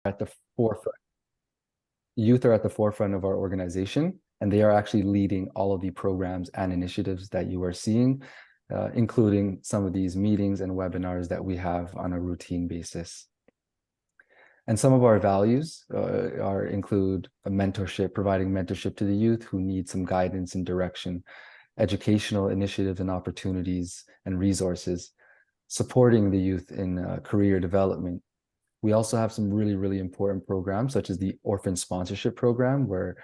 at the forefront. Youth are at the forefront of our organization, and they are actually leading all of the programs and initiatives that you are seeing, including some of these meetings and webinars that we have on a routine basis. And some of our values include a mentorship, providing mentorship to the youth who need some guidance and direction, educational initiatives and opportunities and resources, supporting the youth in career development. We also have some really, really important programs, such as the Orphan Sponsorship Program, where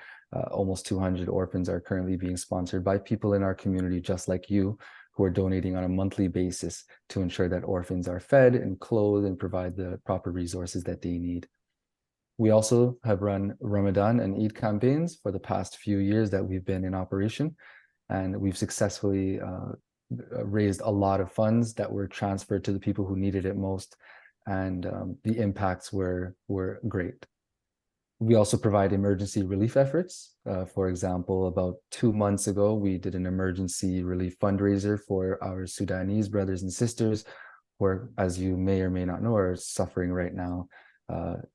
almost 200 orphans are currently being sponsored by people in our community, just like you, who are donating on a monthly basis to ensure that orphans are fed and clothed and provide the proper resources that they need. We also have run Ramadan and Eid campaigns for the past few years that we've been in operation, and we've successfully raised a lot of funds that were transferred to the people who needed it most, and the impacts were great. We also provide emergency relief efforts. For example, about 2 months ago, we did an emergency relief fundraiser for our Sudanese brothers and sisters who, as you may or may not know, are suffering right now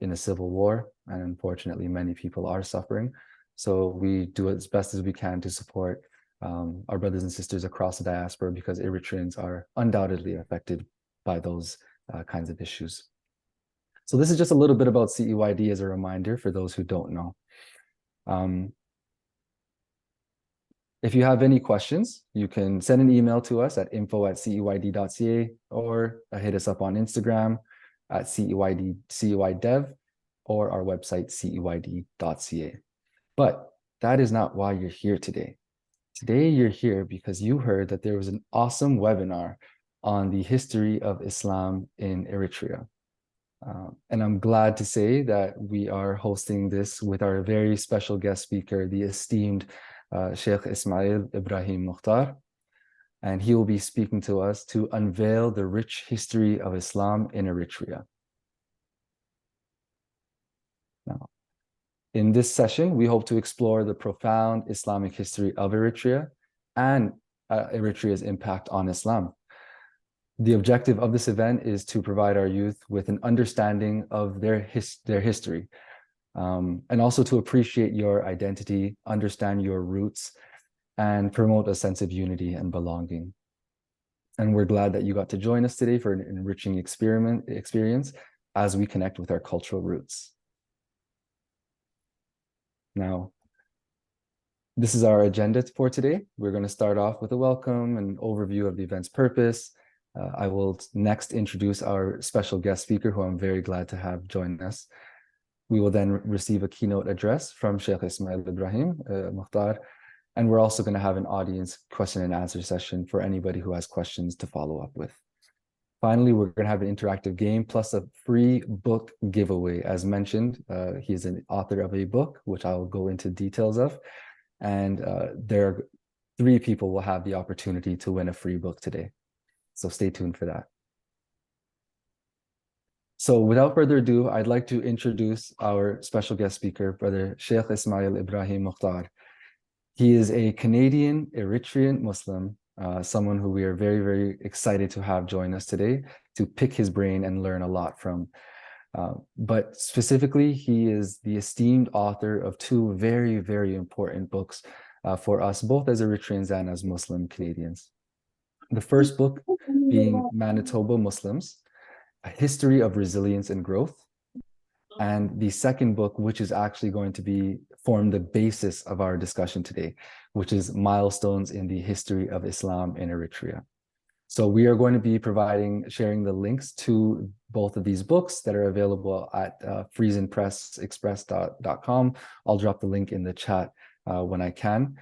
in a civil war. And unfortunately, many people are suffering. So we do as best as we can to support our brothers and sisters across the diaspora, because Eritreans are undoubtedly affected by those kinds of issues. So this is just a little bit about CEYD as a reminder for those who don't know. If you have any questions, you can send an email to us at info@ceyd.ca or hit us up on Instagram at CEYDev or our website ceyd.ca. But that is not why you're here today. Today you're here because you heard that there was an awesome webinar on the history of Islam in Eritrea. And I'm glad to say that we are hosting this with our very special guest speaker, the esteemed Sh Ismael Mukhtar. And he will be speaking to us to unveil the rich history of Islam in Eritrea. Now, in this session, we hope to explore the profound Islamic history of Eritrea and Eritrea's impact on Islam. The objective of this event is to provide our youth with an understanding of their history, and also to appreciate your identity, understand your roots, and promote a sense of unity and belonging. And we're glad that you got to join us today for an enriching experience as we connect with our cultural roots. Now, this is our agenda for today. We're going to start off with a welcome and overview of the event's purpose. I will next introduce our special guest speaker, who I'm very glad to have join us. We will then receive a keynote address from Sh Ismael Mukhtar, and we're also going to have an audience question and answer session for anybody who has questions to follow up with. Finally, we're going to have an interactive game plus a free book giveaway. As mentioned, he is an author of a book, which I'll go into details of, and there are 3 people will have the opportunity to win a free book today. So stay tuned for that. So without further ado, I'd like to introduce our special guest speaker, Brother Sh Ismael Mukhtar. He is a Canadian Eritrean Muslim, someone who we are very, very excited to have join us today to pick his brain and learn a lot from. But specifically, he is the esteemed author of 2 very, very important books for us, both as Eritreans and as Muslim Canadians. The first book being Manitoba Muslims, A History of Resilience and Growth. And the second book, which is actually going to form the basis of our discussion today, which is Milestones in the History of Islam in Eritrea. So we are going to be sharing the links to both of these books that are available at friesenpressexpress.com. I'll drop the link in the chat when I can.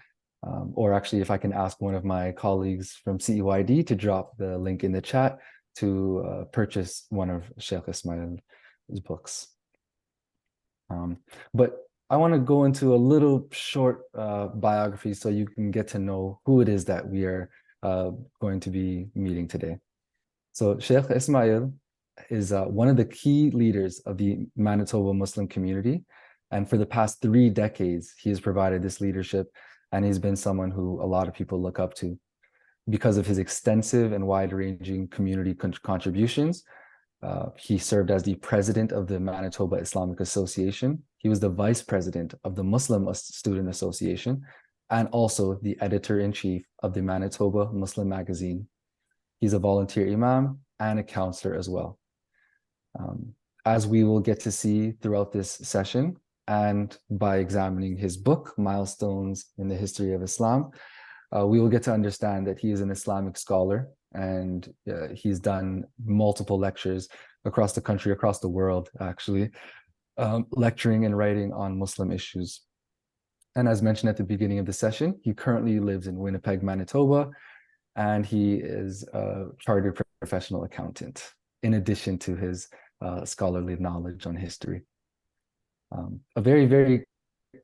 Or actually, if I can ask one of my colleagues from CEYD to drop the link in the chat to purchase one of Sheikh Ismail's books. But I want to go into a little short biography so you can get to know who it is that we are going to be meeting today. So Sheikh Ismael is one of the key leaders of the Manitoba Muslim community. And for the past 3 decades, he has provided this leadership, and he's been someone who a lot of people look up to because of his extensive and wide-ranging community contributions, He served as the president of the Manitoba Islamic Association. He was the vice president of the Muslim Student Association and also the editor-in-chief of the Manitoba Muslim Magazine. He's a volunteer imam and a counselor as well. As we will get to see throughout this session, and by examining his book, Milestones in the History of Islam, we will get to understand that he is an Islamic scholar, and he's done multiple lectures across the country, across the world, actually, lecturing and writing on Muslim issues. And as mentioned at the beginning of the session, he currently lives in Winnipeg, Manitoba, and he is a chartered professional accountant, in addition to his scholarly knowledge on history. A very, very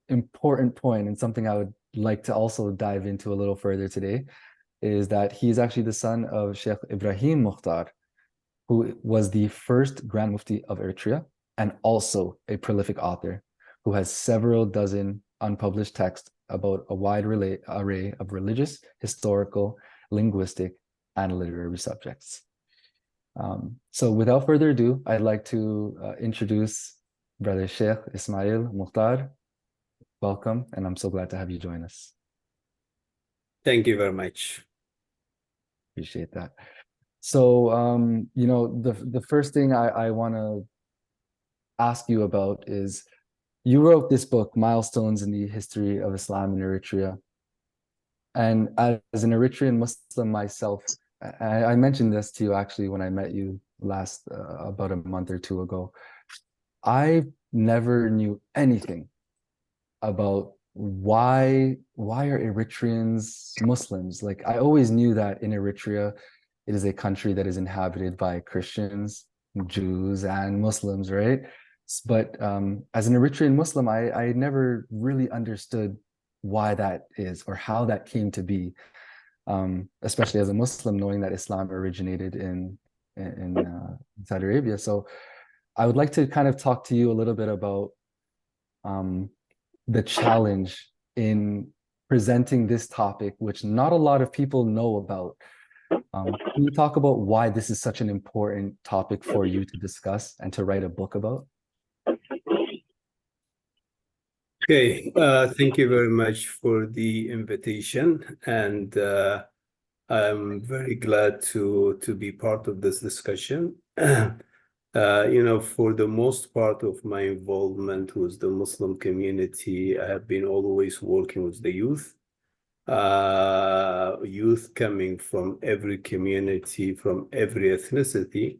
important point, and something I would like to also dive into a little further today, is that he's actually the son of Sheikh Ibrahim Mukhtar, who was the first Grand Mufti of Eritrea and also a prolific author who has several dozen unpublished texts about a wide array of religious, historical, linguistic, and literary subjects. So without further ado, I'd like to introduce Brother Sheikh Ismael Mukhtar. Welcome, and I'm so glad to have you join us. Thank you very much. Appreciate that. So, the first thing I want to ask you about is, you wrote this book, Milestones in the History of Islam in Eritrea. And as an Eritrean Muslim myself, I mentioned this to you actually when I met you last, about a month or two ago. I never knew anything about why are Eritreans Muslims? Like, I always knew that in Eritrea, it is a country that is inhabited by Christians, Jews, and Muslims, right? But as an Eritrean Muslim, I never really understood why that is or how that came to be, especially as a Muslim, knowing that Islam originated in Saudi Arabia. So I would like to kind of talk to you a little bit about the challenge in presenting this topic, which not a lot of people know about. Can you talk about why this is such an important topic for you to discuss and to write a book about? Okay, thank you very much for the invitation, and I'm very glad to be part of this discussion. For the most part of my involvement with the Muslim community, I have been always working with the youth. Youth coming from every community, from every ethnicity.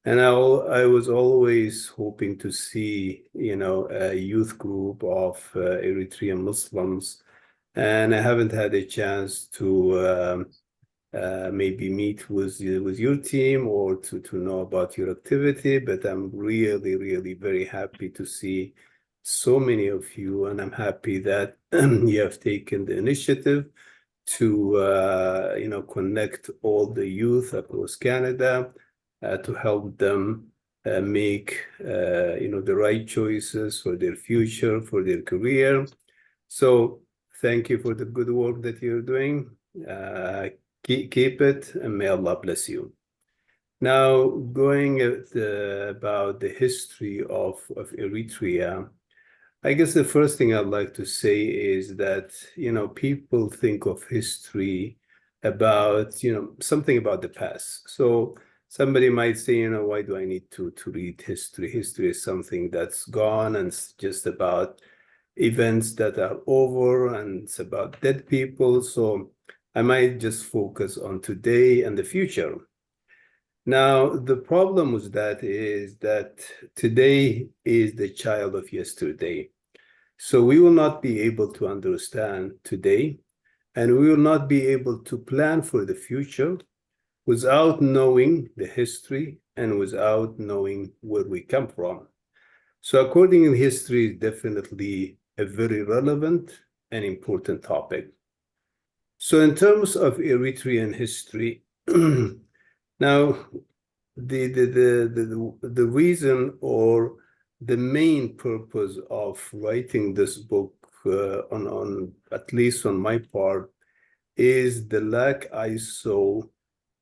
And I was always hoping to see, a youth group of Eritrean Muslims. And I haven't had a chance to maybe meet with your team or to know about your activity, but I'm really, really very happy to see so many of you, and I'm happy that you have taken the initiative to connect all the youth across Canada to help them make the right choices for their future, for their career. So thank you for the good work that you're doing. Keep it, and may Allah bless you. Now, going about the history of Eritrea, I guess the first thing I'd like to say is that, people think of history about, something about the past. So somebody might say, why do I need to read history? History is something that's gone, and it's just about events that are over, and it's about dead people. So I might just focus on today and the future. Now, the problem with that is that today is the child of yesterday. So we will not be able to understand today, and we will not be able to plan for the future without knowing the history and without knowing where we come from. So according to history is definitely a very relevant and important topic. So in terms of Eritrean history, now the reason or the main purpose of writing this book, on at least on my part, is the lack I saw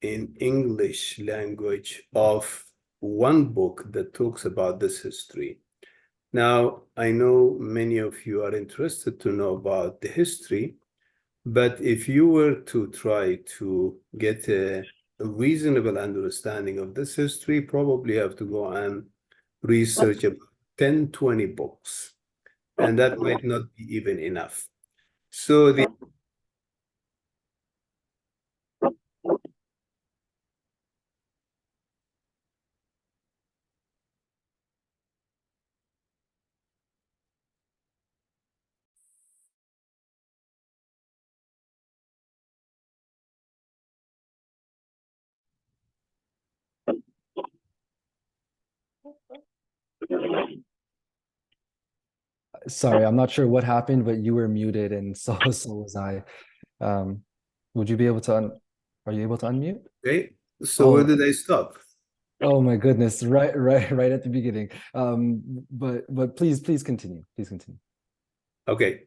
in English language of one book that talks about this history. Now, I know many of you are interested to know about the history, but if you were to try to get a reasonable understanding of this history, probably have to go and research about 10, 20 books, and that might not be even enough. So Sorry, I'm not sure what happened, but you were muted and so was I. Um, would you be able to are you able to unmute? okay, so where Oh, did I stop? oh my goodness, right at the beginning. But please continue. Please continue. Okay,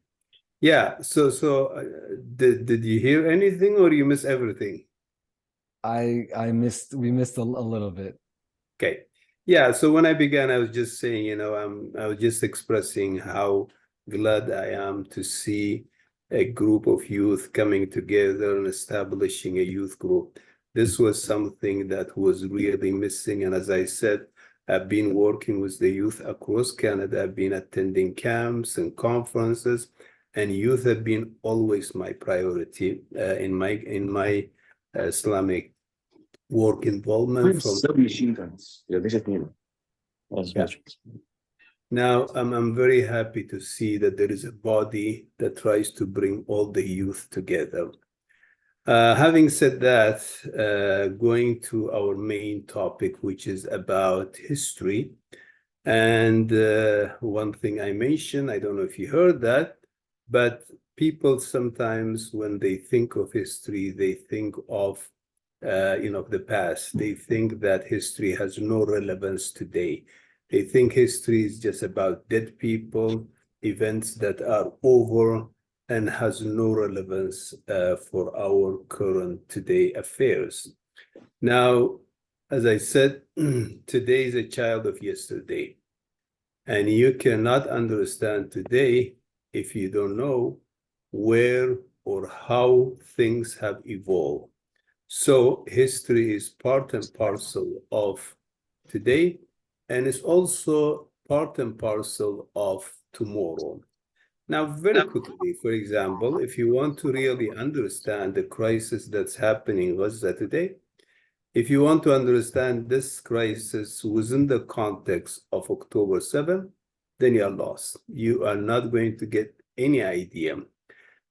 yeah. So did you hear anything or you miss everything? We missed a little bit. Okay. Yeah, so when I began, I was just saying, I was just expressing how glad I am to see a group of youth coming together and establishing a youth group. This was something that was really missing. And as I said, I've been working with the youth across Canada. I've been attending camps and conferences, and youth have been always my priority in my Islamic work involvement from. Yeah. Now, I'm very happy to see that there is a body that tries to bring all the youth together. Having said that, going to our main topic, which is about history. And one thing I mentioned, I don't know if you heard that, but people sometimes, when they think of history, they think of the past. They think that history has no relevance today. They think history is just about dead people, events that are over, and has no relevance for our current today affairs. Now, as I said, today is a child of yesterday. And you cannot understand today if you don't know where or how things have evolved. So history is part and parcel of today, and it's also part and parcel of tomorrow. Now, very quickly, for example, if you want to really understand the crisis that's happening in Gaza today, if you want to understand this crisis within the context of October 7th, then you are lost. You are not going to get any idea.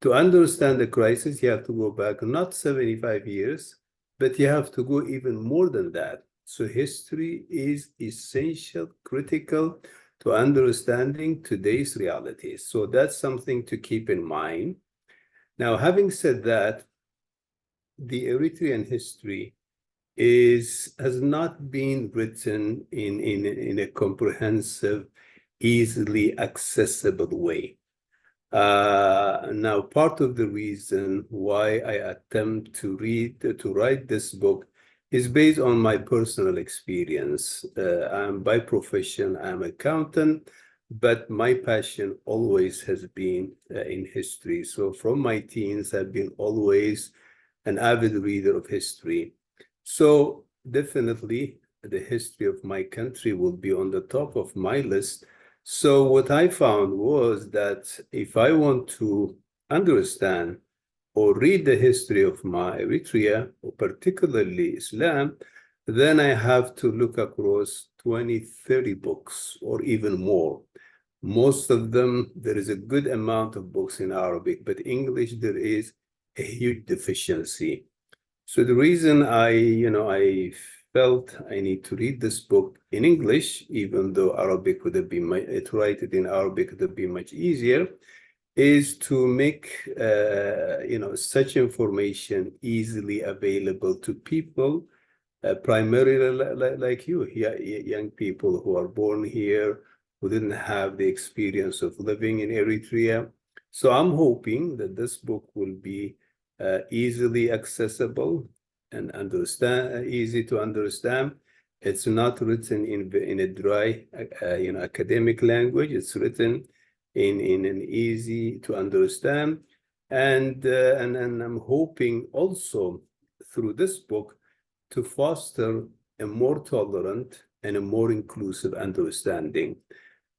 To understand the crisis, you have to go back not 75 years, but you have to go even more than that. So history is essential, critical to understanding today's realities. So that's something to keep in mind. Now, having said that, the Eritrean history has not been written in a comprehensive, easily accessible way. Now, part of the reason why I attempt to write this book is based on my personal experience. I'm by profession, I'm an accountant, but my passion always has been in history. So from my teens, I've been always an avid reader of history. So definitely the history of my country will be on the top of my list. So what I found was that if I want to understand or read the history of my Eritrea, or particularly Islam, then I have to look across 20, 30 books or even more. Most of them, there is a good amount of books in Arabic, but English, there is a huge deficiency. So the reason I felt I need to read this book in English, even though Arabic would have been to write it in Arabic would have been much easier, is to make such information easily available to people, primarily like you, young people who are born here, who didn't have the experience of living in Eritrea. So I'm hoping that this book will be easily accessible and easy to understand. It's not written in a dry, academic language. It's written in an easy to understand, and I'm hoping also through this book to foster a more tolerant and a more inclusive understanding.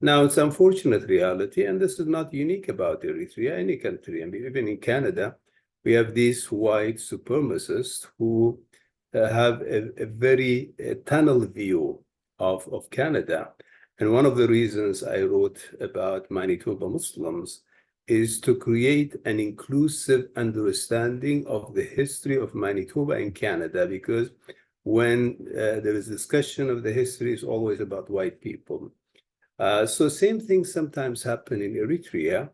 Now, it's unfortunate reality, and this is not unique about Eritrea, any country. I mean, even in Canada, we have these white supremacists who have a very tunnel view of Canada. And one of the reasons I wrote about Manitoba Muslims is to create an inclusive understanding of the history of Manitoba in Canada, because when there is discussion of the history, it's always about white people. So same thing sometimes happen in Eritrea,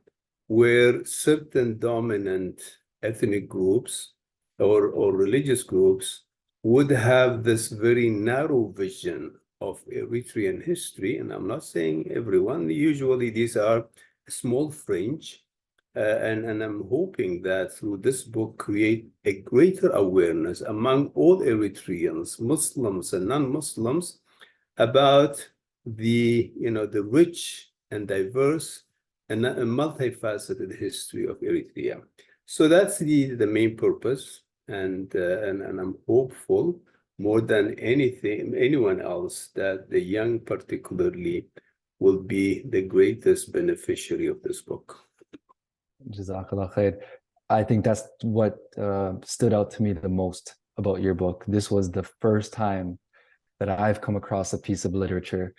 where certain dominant ethnic groups or religious groups would have this very narrow vision of Eritrean history. And I'm not saying everyone, usually these are a small fringe. And I'm hoping that through this book, create a greater awareness among all Eritreans, Muslims and non-Muslims, about the rich and diverse and multifaceted history of Eritrea. So that's the main purpose, and I'm hopeful more than anyone else that the young particularly will be the greatest beneficiary of this book. Jazakallah khair. I think that's what stood out to me the most about your book. This was the first time that I've come across a piece of literature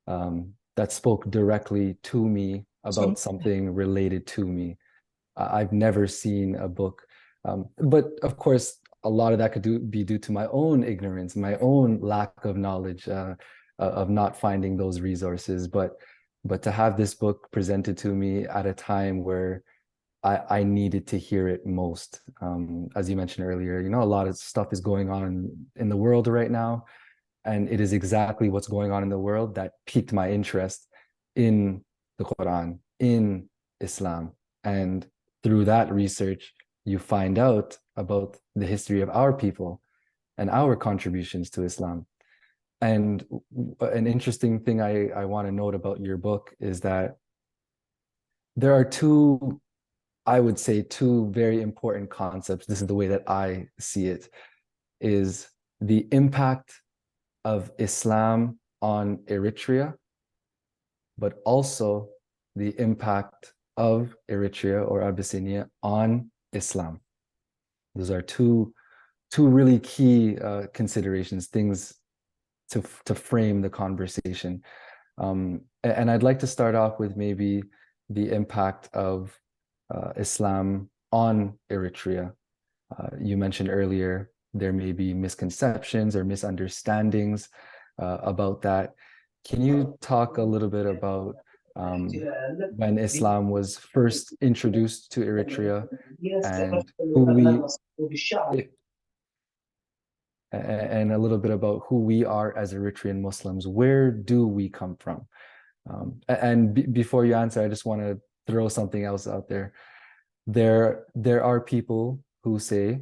that spoke directly to me about something related to me. I've never seen a book, but of course, a lot of that could be due to my own ignorance, my own lack of knowledge, of not finding those resources. But to have this book presented to me at a time where I needed to hear it most. As you mentioned earlier, a lot of stuff is going on in the world right now. And it is exactly what's going on in the world that piqued my interest in the Quran, in Islam. And through that research, you find out about the history of our people and our contributions to Islam. And an interesting thing I want to note about your book is that there are I would say two very important concepts. This is the way that I see it, is the impact of Islam on Eritrea, but also the impact of Eritrea or Abyssinia on Islam. Those are two really key considerations, things to frame the conversation. And I'd like to start off with maybe the impact of Islam on Eritrea. You mentioned earlier there may be misconceptions or misunderstandings about that. Can you talk a little bit about when Islam was first introduced to Eritrea and and a little bit about who we are as Eritrean Muslims? Where do we come from? Before you answer, I just want to throw something else out there. There are people who say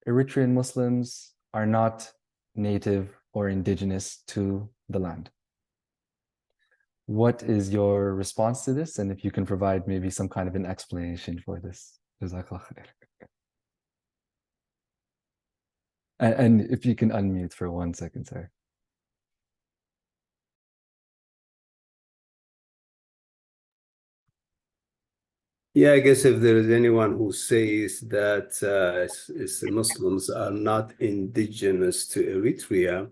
Eritrean Muslims are not native or indigenous to the land. What is your response to this? And if you can provide maybe some kind of an explanation for this. And if you can unmute for 1 second, sorry. Yeah, I guess if there is anyone who says that Muslims are not indigenous to Eritrea,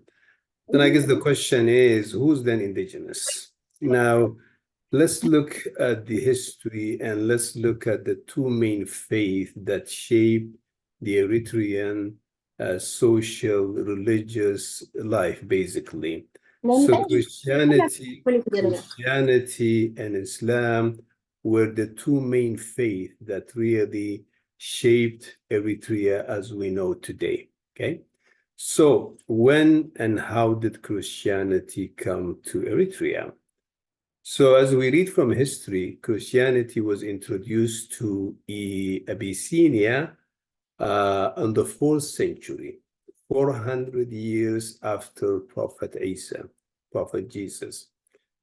then I guess the question is, who's then indigenous? Now, let's look at the history and let's look at the two main faiths that shape the Eritrean social, religious life, basically. So Christianity and Islam were the two main faiths that really shaped Eritrea as we know today, okay? So when and how did Christianity come to Eritrea? So as we read from history, Christianity was introduced to Abyssinia in the 4th century. 400 years after Prophet Isa, Prophet Jesus.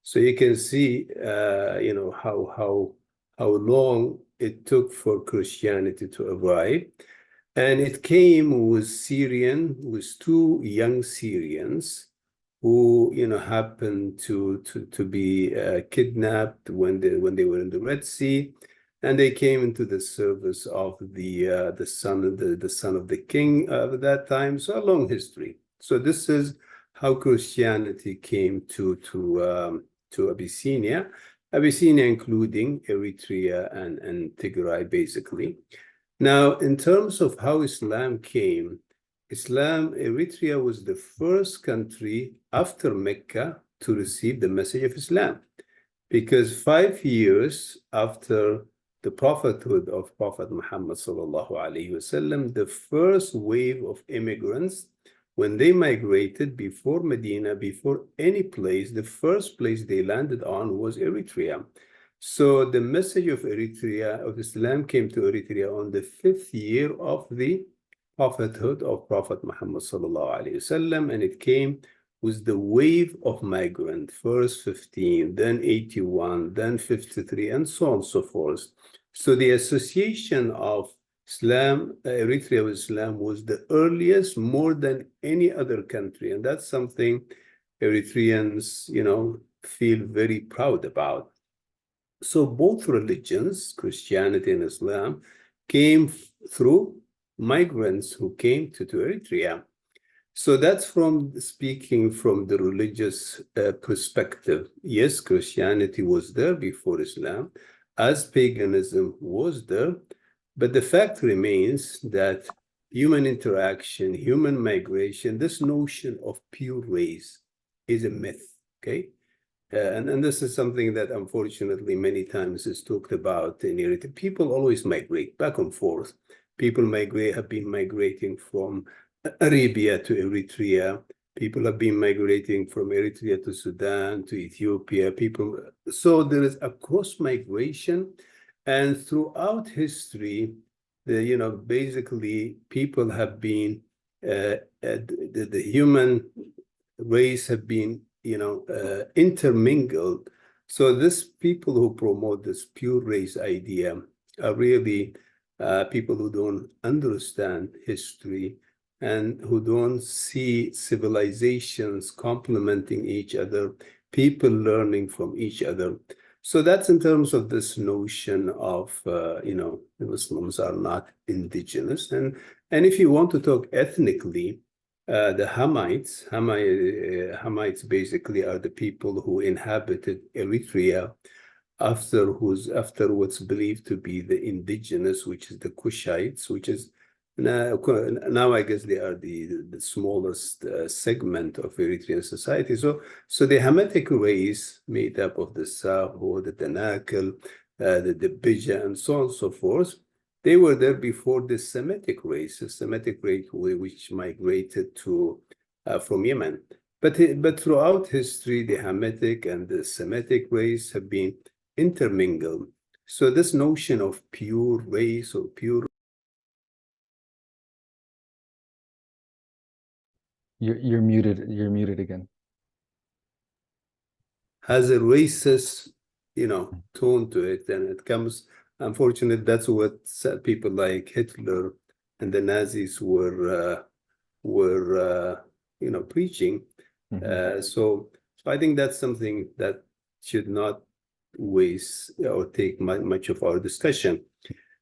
So you can see, how long it took for Christianity to arrive. And it came with two young Syrians who, happened to be kidnapped when they were in the Red Sea, and they came into the service of the son of the king of that time. So a long history. So this is how Christianity came to Abyssinia, including Eritrea and Tigray, basically. Now, in terms of how Islam came, Eritrea was the first country after Mecca to receive the message of Islam, because 5 years after the prophethood of Prophet Muhammad sallallahu alaihi wasallam, the first wave of immigrants, when they migrated before Medina, before any place, the first place they landed on was Eritrea. So the message of Islam came to Eritrea on the 5th year of the prophethood of Prophet Muhammad sallallahu alaihi wasallam, and it came with the wave of migrant, first 15, then 81, then 53, and so on and so forth. So the association of Eritrea with Islam was the earliest, more than any other country, and that's something Eritreans, feel very proud about. So both religions, Christianity and Islam, came through migrants who came to Eritrea. So that's speaking from the religious perspective. Yes, Christianity was there before Islam, as paganism was there, but the fact remains that human interaction, human migration, this notion of pure race is a myth, okay? And this is something that unfortunately many times is talked about in Eritrea. People always migrate back and forth. People have been migrating from Arabia to Eritrea. People have been migrating from Eritrea to Sudan, to Ethiopia. So there is a cross migration, and throughout history, basically people have been, the human race have been, intermingled. So these people who promote this pure race idea are really people who don't understand history and who don't see civilizations complementing each other, people learning from each other. So that's in terms of this notion of, the Muslims are not indigenous. And if you want to talk ethnically, the Hamites basically are the people who inhabited Eritrea after what's believed to be the indigenous, which is the Kushites, which is now I guess they are the smallest segment of Eritrean society. So the Hamitic race made up of the Sabo, the Danakil, the Bija, and so on and so forth. They were there before the Semitic race, which migrated from Yemen. But throughout history, the Hamitic and the Semitic race have been intermingled. So this notion of pure race or pure... You're muted. You're muted again. Has a racist, tone to it, and it comes... Unfortunately, that's what people like Hitler and the Nazis were preaching. Mm-hmm. So I think that's something that should not waste or take much of our discussion.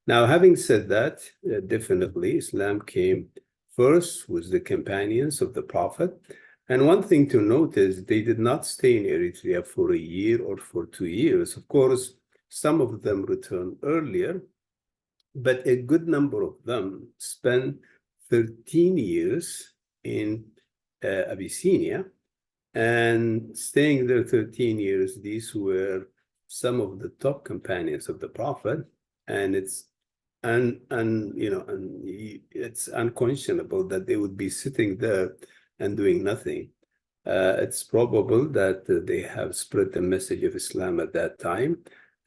Now, having said that, definitely Islam came first with the companions of the Prophet. And one thing to note is they did not stay in Eritrea for a year or for 2 years. Of course, some of them returned earlier, but a good number of them spent 13 years in Abyssinia. And staying there 13 years, these were some of the top companions of the Prophet. And it's it's unconscionable that they would be sitting there and doing nothing. It's probable that they have spread the message of Islam at that time.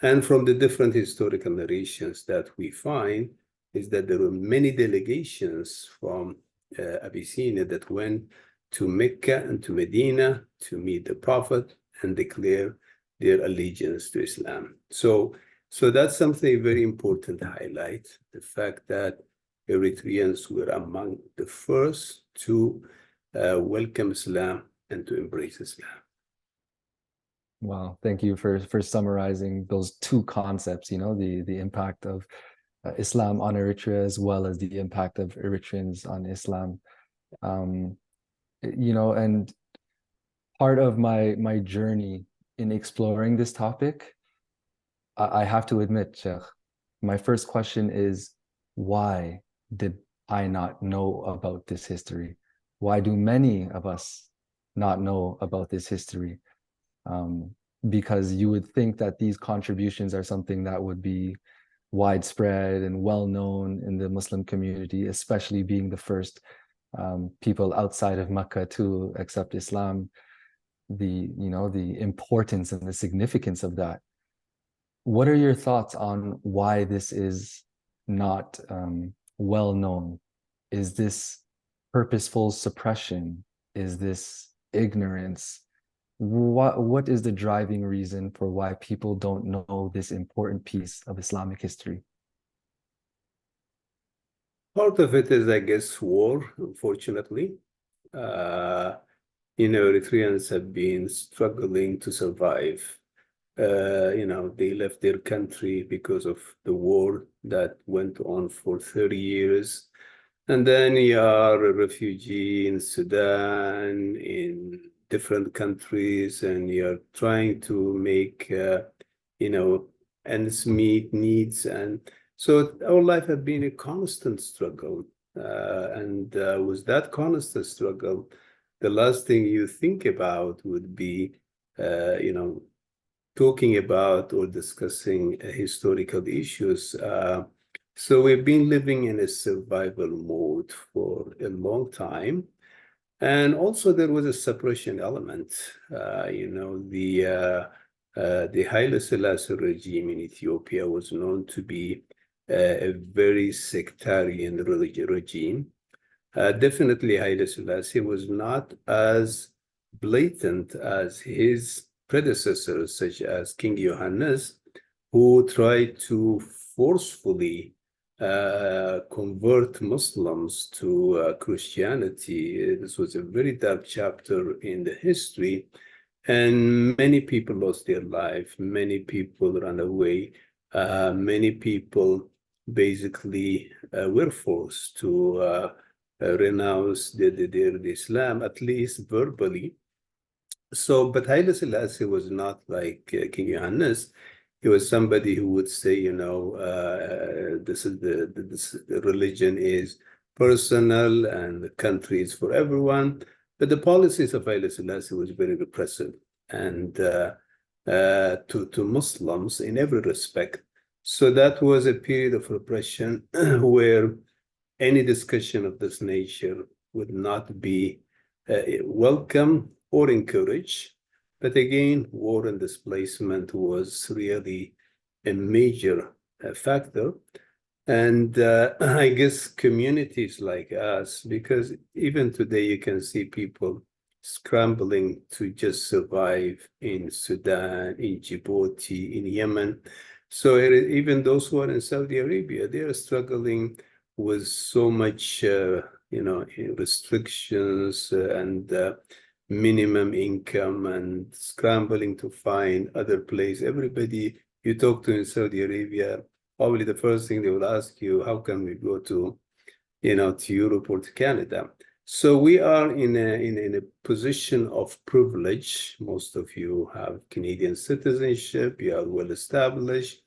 And from the different historical narrations that we find is that there were many delegations from Abyssinia that went to Mecca and to Medina to meet the Prophet and declare their allegiance to Islam. So that's something very important to highlight, the fact that Eritreans were among the first to welcome Islam and to embrace Islam. Wow, thank you for summarizing those two concepts, the impact of Islam on Eritrea as well as the impact of Eritreans on Islam. And part of my journey in exploring this topic, I have to admit, Sheikh, my first question is, why did I not know about this history? Why do many of us not know about this history? Because you would think that these contributions are something that would be widespread and well known in the Muslim community, especially being the first people outside of Mecca to accept Islam. The importance and the significance of that. What are your thoughts on why this is not well known? Is this purposeful suppression? Is this ignorance? What is the driving reason for why people don't know this important piece of Islamic history? Part of it is, I guess, war, unfortunately. Eritreans have been struggling to survive. They left their country because of the war that went on for 30 years. And then you are a refugee in Sudan, in different countries, and you're trying to make, ends meet needs. And so our life had been a constant struggle. And with that constant struggle, the last thing you think about would be, talking about or discussing historical issues. So we've been living in a survival mode for a long time. And also there was a suppression element. The Haile Selassie regime in Ethiopia was known to be a very sectarian regime. Definitely Haile Selassie was not as blatant as his predecessors, such as King Johannes, who tried to forcefully convert Muslims to Christianity. This was a very dark chapter in the history, and many people lost their life. Many people ran away. Many people basically were forced to renounce their Islam, at least verbally. So, but Haile Selassie was not like King Johannes. He was somebody who would say, this the religion is personal and the country is for everyone. But the policies of Haile Selassie was very repressive and to Muslims in every respect. So that was a period of repression where any discussion of this nature would not be welcome or encouraged. But again, war and displacement was really a major factor. And I guess communities like us, because even today you can see people scrambling to just survive in Sudan, in Djibouti, in Yemen. So even those who are in Saudi Arabia, they are struggling with so much, restrictions and minimum income and scrambling to find other place. Everybody you talk to in Saudi Arabia, probably the first thing they will ask you, how can we go to, to Europe or to Canada? So we are in a position of privilege. Most of you have Canadian citizenship, you are well established,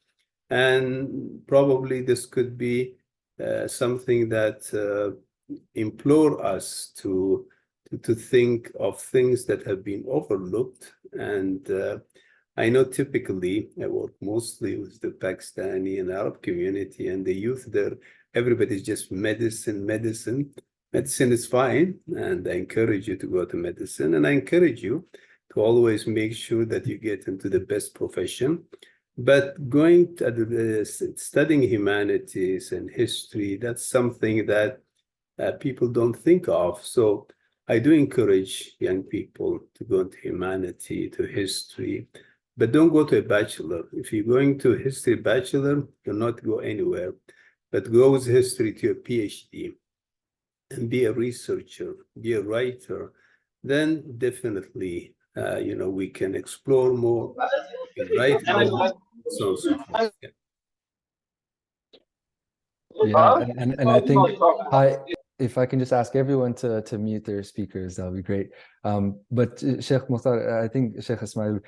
and probably this could be something that implore us to think of things that have been overlooked. And I know typically I work mostly with the Pakistani and Arab community, and the youth there, everybody's just medicine. Medicine is fine, and I encourage you to go to medicine, and I encourage you to always make sure that you get into the best profession. But going to studying humanities and history, that's something that people don't think of. So I do encourage young people to go into humanity, to history, but don't go to a bachelor. If you're going to a history bachelor, you'll not go anywhere, but go with history to a PhD and be a researcher, be a writer, then definitely, we can explore more, we can write more, so on and so forth. Yeah. Yeah, and I think if I can just ask everyone to mute their speakers, that'll be great. But Sheikh Mukhtar, I think Sheikh Ismail,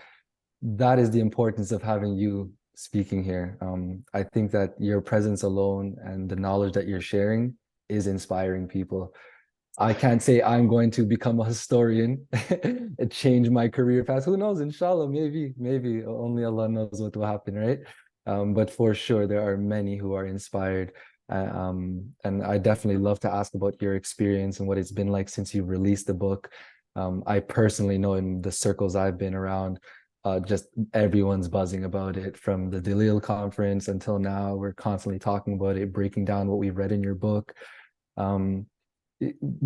that is the importance of having you speaking here. I think that your presence alone and the knowledge that you're sharing is inspiring people. I can't say I'm going to become a historian and change my career path. Who knows? Inshallah, maybe only Allah knows what will happen, right? But for sure, there are many who are inspired. And I definitely love to ask about your experience and what it's been like since you released the book. I personally know in the circles I've been around, just everyone's buzzing about it from the Dalil conference until now. We're constantly talking about it, breaking down what we read in your book.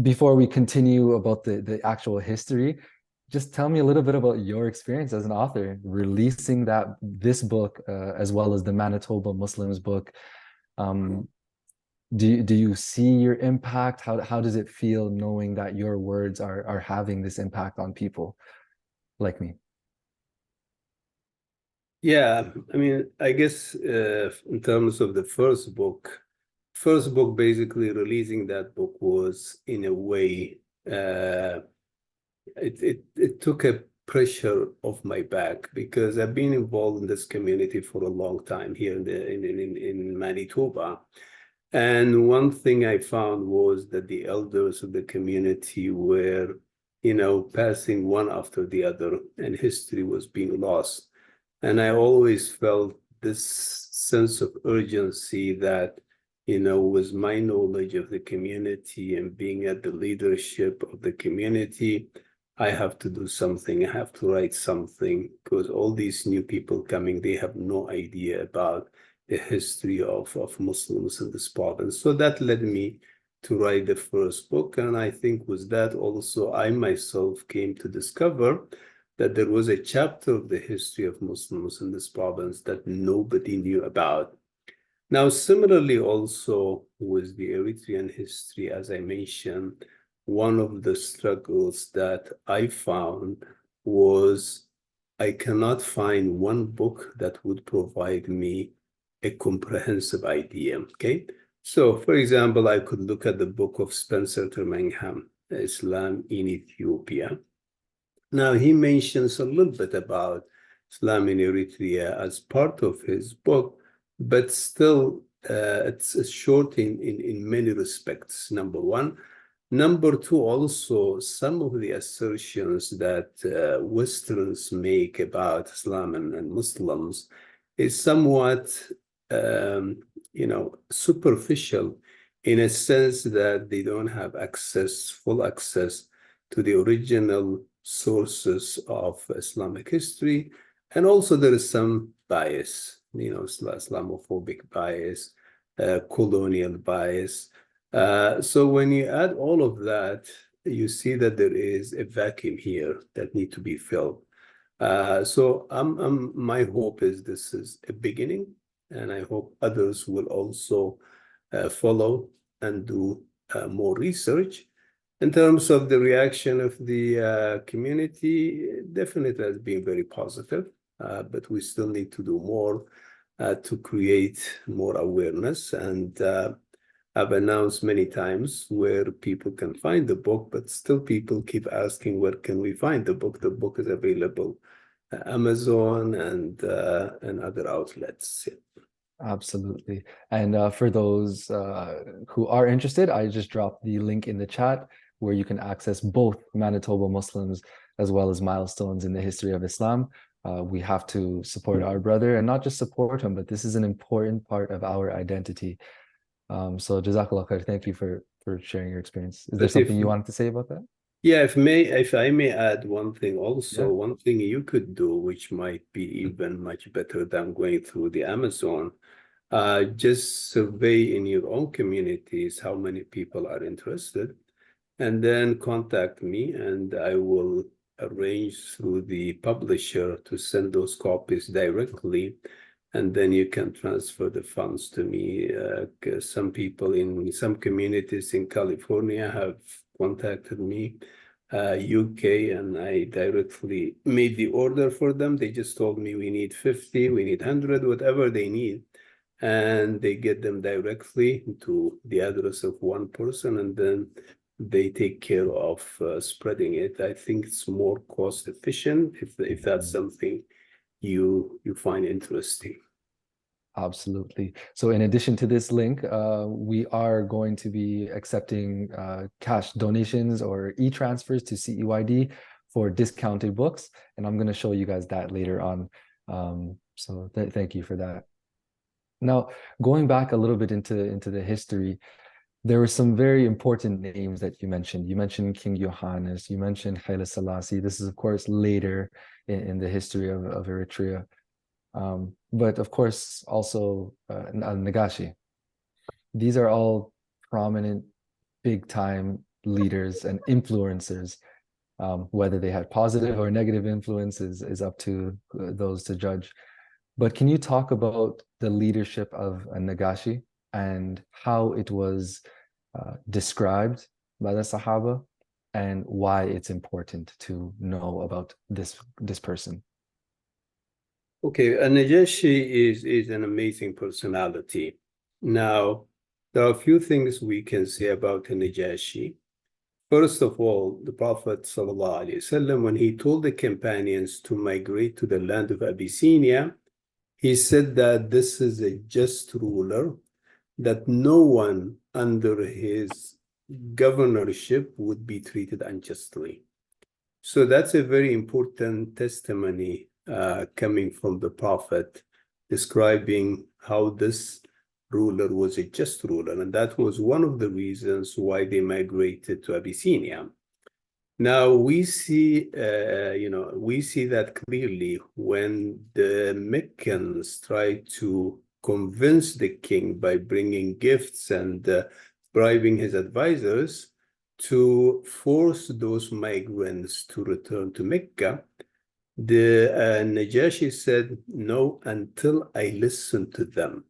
Before we continue about the actual history, just tell me a little bit about your experience as an author, releasing this book as well as the Manitoba Muslims book. Do you see your impact? How does it feel knowing that your words are having this impact on people like me? Yeah, I mean, I guess in terms of the first book basically releasing that book was in a way it took a pressure off my back because I've been involved in this community for a long time here in Manitoba. And one thing I found was that the elders of the community were, passing one after the other, and history was being lost. And I always felt this sense of urgency that, with my knowledge of the community and being at the leadership of the community, I have to do something. I have to write something because all these new people coming, they have no idea about the history of Muslims in this province. So that led me to write the first book. And I think with that also, I myself came to discover that there was a chapter of the history of Muslims in this province that nobody knew about. Now, similarly, also with the Eritrean history, as I mentioned, one of the struggles that I found was I cannot find one book that would provide me a comprehensive idea, okay? So, for example, I could look at the book of Spencer Termangham, Islam in Ethiopia. Now, he mentions a little bit about Islam in Eritrea as part of his book, but still it's short in many respects, number one. Number two, also, some of the assertions that Westerns make about Islam and Muslims is somewhat, superficial in a sense that they don't have full access to the original sources of Islamic history. And also there is some bias, Islamophobic bias, colonial bias. So when you add all of that, you see that there is a vacuum here that need to be filled. So my hope is this is a beginning, and I hope others will also follow and do more research. In terms of the reaction of the community, definitely has been very positive, but we still need to do more to create more awareness. And I've announced many times where people can find the book, but still people keep asking, where can we find the book? The book is available at Amazon and other outlets. Yeah. Absolutely. And for those who are interested, I just dropped the link in the chat where you can access both Manitoba Muslims as well as Milestones in the History of Islam. We have to support our brother and not just support him, but this is an important part of our identity. So Jazakallah khair. Thank you for sharing your experience. Is there something you wanted to say about that? Yeah, if I may add one thing also, Yeah. one thing you could do, which might be even much better than going through the Amazon, Just survey in your own communities how many people are interested, and then contact me, and I will arrange through the publisher to send those copies directly, and then you can transfer the funds to me. 'Cause some people in some communities in California have contacted me, UK, and I directly made the order for them. They just told me we need 50, we need 100, whatever they need. And they get them directly to the address of one person, and then they take care of spreading it. I think it's more cost efficient if that's something you find interesting. Absolutely. So in addition to this link, we are going to be accepting cash donations or e-transfers to CEYD for discounted books. And I'm going to show you guys that later on. So thank you for that. Now, going back a little bit into the history, there were some very important names that you mentioned. You mentioned King Johannes, you mentioned Haile Selassie. This is, of course, later in the history of Eritrea. But of course, also Negashi. These are all prominent, big-time leaders and influencers. Whether they had positive or negative influences is up to those to judge. But can you talk about the leadership of Negashi and how it was described by the Sahaba and why it's important to know about this person? Okay, Najashi is an amazing personality. Now, there are a few things we can say about Najashi. First of all, the Prophet ﷺ, when he told the companions to migrate to the land of Abyssinia, he said that this is a just ruler, that no one under his governorship would be treated unjustly. So that's a very important testimony coming from the Prophet, describing how this ruler was a just ruler. And that was one of the reasons why they migrated to Abyssinia. Now we see, we see that clearly when the Meccans tried to convince the king by bringing gifts and bribing his advisors to force those migrants to return to Mecca. The Najashi said, no, until I listen to them.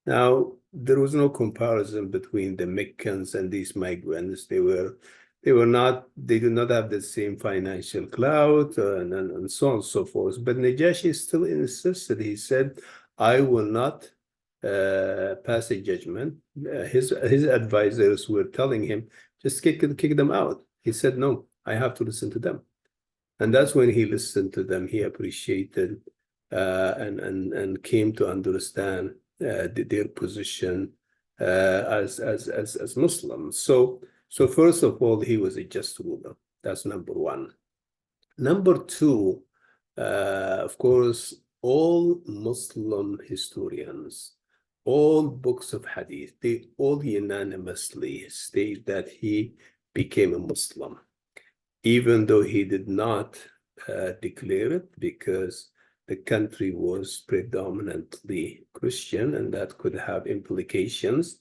Now, there was no comparison between the Meccans and these migrants. They did not have the same financial clout and so on and so forth. But Najashi still insisted. He said, I will not pass a judgment. His advisors were telling him, just kick them out. He said, no, I have to listen to them. And that's when he listened to them. He appreciated and came to understand their position as Muslims. So first of all, he was a just ruler. That's number one. Number two, of course, all Muslim historians, all books of hadith, they all unanimously state that he became a Muslim, even though he did not declare it, because the country was predominantly Christian, and that could have implications.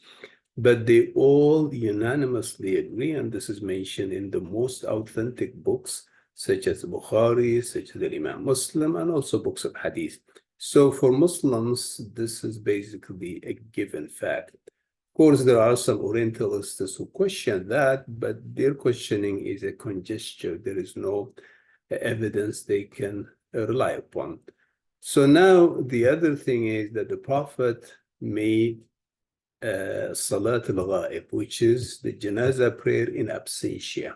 But they all unanimously agree, and this is mentioned in the most authentic books, such as Bukhari, such as the Imam Muslim, and also books of hadith. So for Muslims, this is basically a given fact. Of course, there are some Orientalists who question that, but their questioning is a conjecture. There is no evidence they can rely upon. So now the other thing is that the Prophet made Salat al-Ghaib, which is the Janazah prayer in absentia.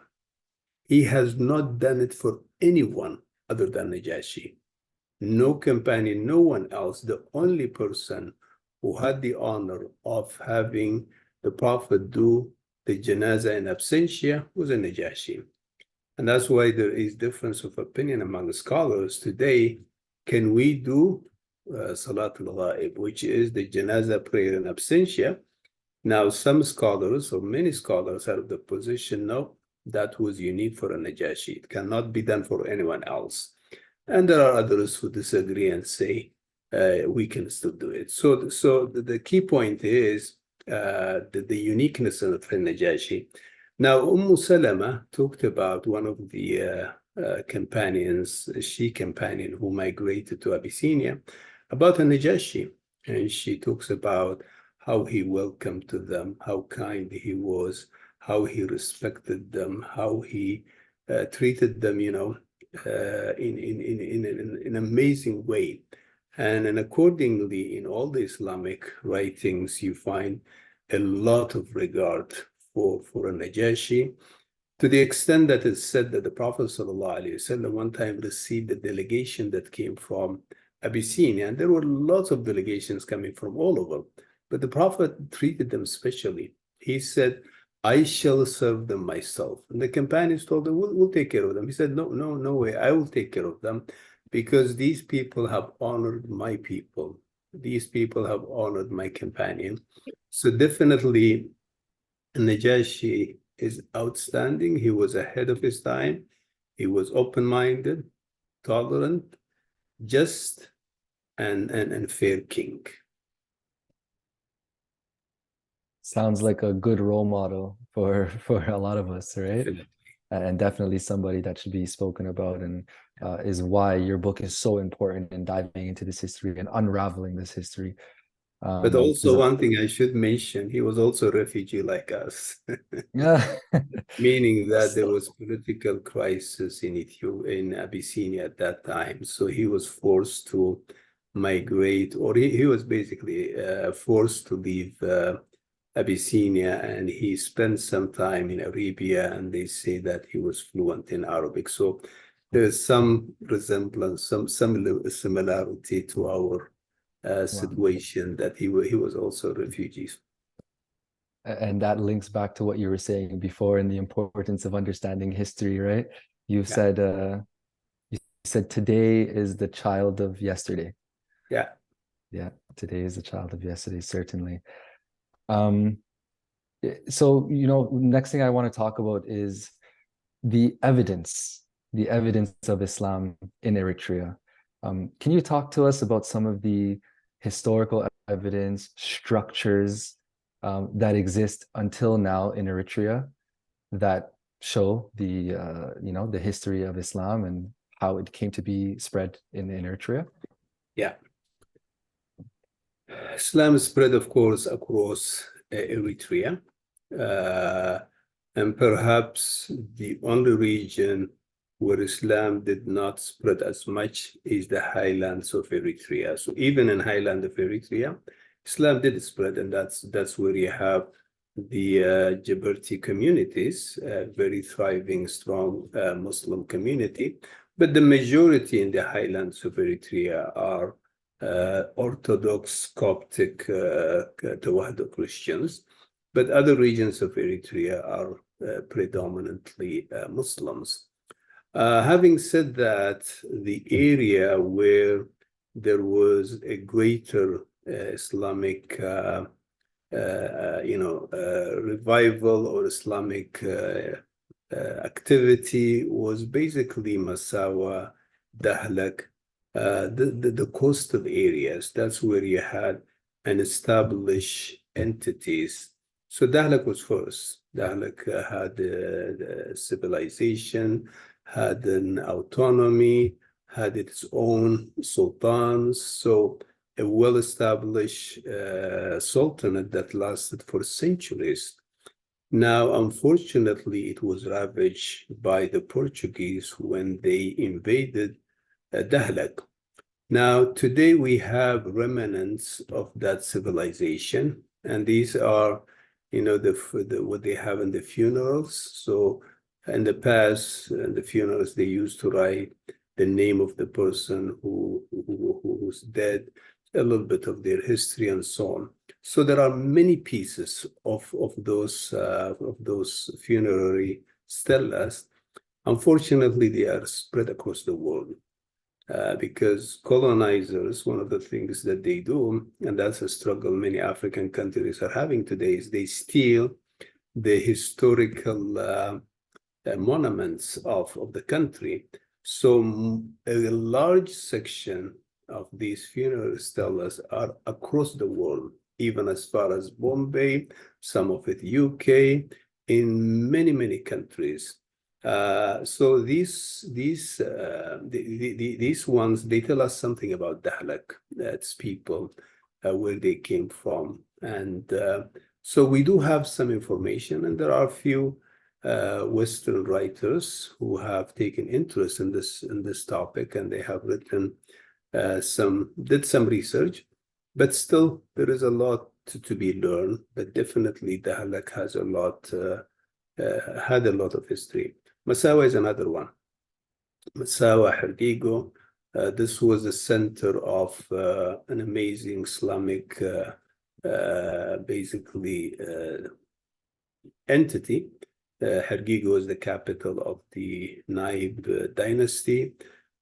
He has not done it for anyone other than Najashi. No companion, no one else. The only person who had the honor of having the Prophet do the Janazah in absentia was a Najashi. And that's why there is difference of opinion among the scholars today. Can we do Salat al-Ghaib, which is the Janazah prayer in absentia? Now, some scholars, or many scholars, are of the position, no, that was unique for a Najashi. It cannot be done for anyone else. And there are others who disagree and say we can still do it. So the key point is the uniqueness of Najashi. Now, Salama talked about one of the companions, a Shi companion who migrated to Abyssinia, about a Najashi. And she talks about how he welcomed to them, how kind he was, how he respected them, how he treated them, in an amazing way. And accordingly, in all the Islamic writings, you find a lot of regard for a Najashi, to the extent that it's said that the Prophet ﷺ one time received a delegation that came from Abyssinia, and there were lots of delegations coming from all over, but the Prophet treated them specially. He said, I shall serve them myself. And the companions told him, we'll take care of them. He said, no way, I will take care of them, because these people have honored my people. These people have honored my companion. So definitely, Najashi is outstanding. He was ahead of his time. He was open-minded, tolerant, just, and fair king. Sounds like a good role model for a lot of us, right? Definitely. And definitely somebody that should be spoken about, and is why your book is so important in diving into this history and unraveling this history. But also one thing I should mention, he was also a refugee like us. Yeah. Meaning that there was political crisis in Ethiopia, in Abyssinia at that time. So he was forced to migrate, or he was basically forced to leave Abyssinia, and he spent some time in Arabia, and they say that he was fluent in Arabic. So there's some resemblance, some similarity to our situation, that he was also refugees. And that links back to what you were saying before, and the importance of understanding history, right? You said today is the child of yesterday. Yeah. Yeah, today is the child of yesterday, certainly. So, next thing I want to talk about is the evidence of Islam in Eritrea. Can you talk to us about some of the historical evidence structures that exist until now in Eritrea that show the history of Islam and how it came to be spread in Eritrea? Yeah. Islam spread, of course, across Eritrea. And perhaps the only region where Islam did not spread as much is the highlands of Eritrea. So even in highland of Eritrea, Islam did spread, and that's where you have the Jaberti communities, very thriving, strong Muslim community. But the majority in the highlands of Eritrea are Orthodox Coptic Tawahid Christians, but other regions of Eritrea are predominantly Muslims. Having said that, the area where there was a greater Islamic revival or Islamic activity was basically Massawa, Dahlak, the coastal areas. That's where you had an established entities. So Dahlak was first. Dahlak had the civilization, had an autonomy, had its own sultans. So a well-established sultanate that lasted for centuries. Now, unfortunately, it was ravaged by the Portuguese when they invaded Dahlak. Now, today we have remnants of that civilization, and these are, what they have in the funerals. So in the past, in the funerals, they used to write the name of the person who's dead, a little bit of their history, and so on. So there are many pieces of those funerary stelas. Unfortunately, they are spread across the world. Because colonizers, one of the things that they do, and that's a struggle many African countries are having today, is they steal the historical monuments of the country. So a large section of these funeral steles are across the world, even as far as Bombay, some of it UK, in many, many countries. So these ones, they tell us something about Dahlak, that's people, where they came from. And so we do have some information, and there are a few Western writers who have taken interest in this topic, and they have written did some research, but still there is a lot to be learned. But definitely Dahlak has had a lot of history. Massawa is another one. Massawa, Hargigo, this was the center of an amazing Islamic basically entity. Hargigo is the capital of the Naib dynasty.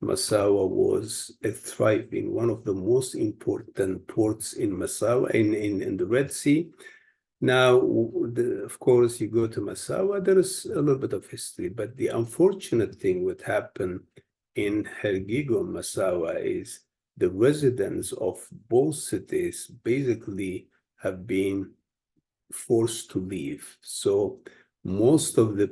Massawa was a thriving, one of the most important ports in Massawa, in the Red Sea. Now, of course, you go to Massawa, there is a little bit of history, but the unfortunate thing what happened in Hargigo and Massawa is the residents of both cities basically have been forced to leave. So most of the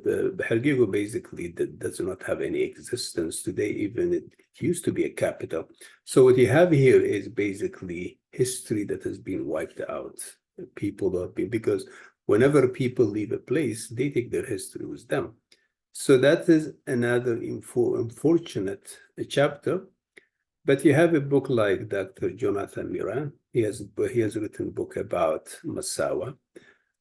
Hargigo basically does not have any existence today, even it used to be a capital. So what you have here is basically history that has been wiped out. People have been, because whenever people leave a place, they take their history with them. So that is another unfortunate chapter. But you have a book like Dr. Jonathan Miran. He has written a book about Massawa.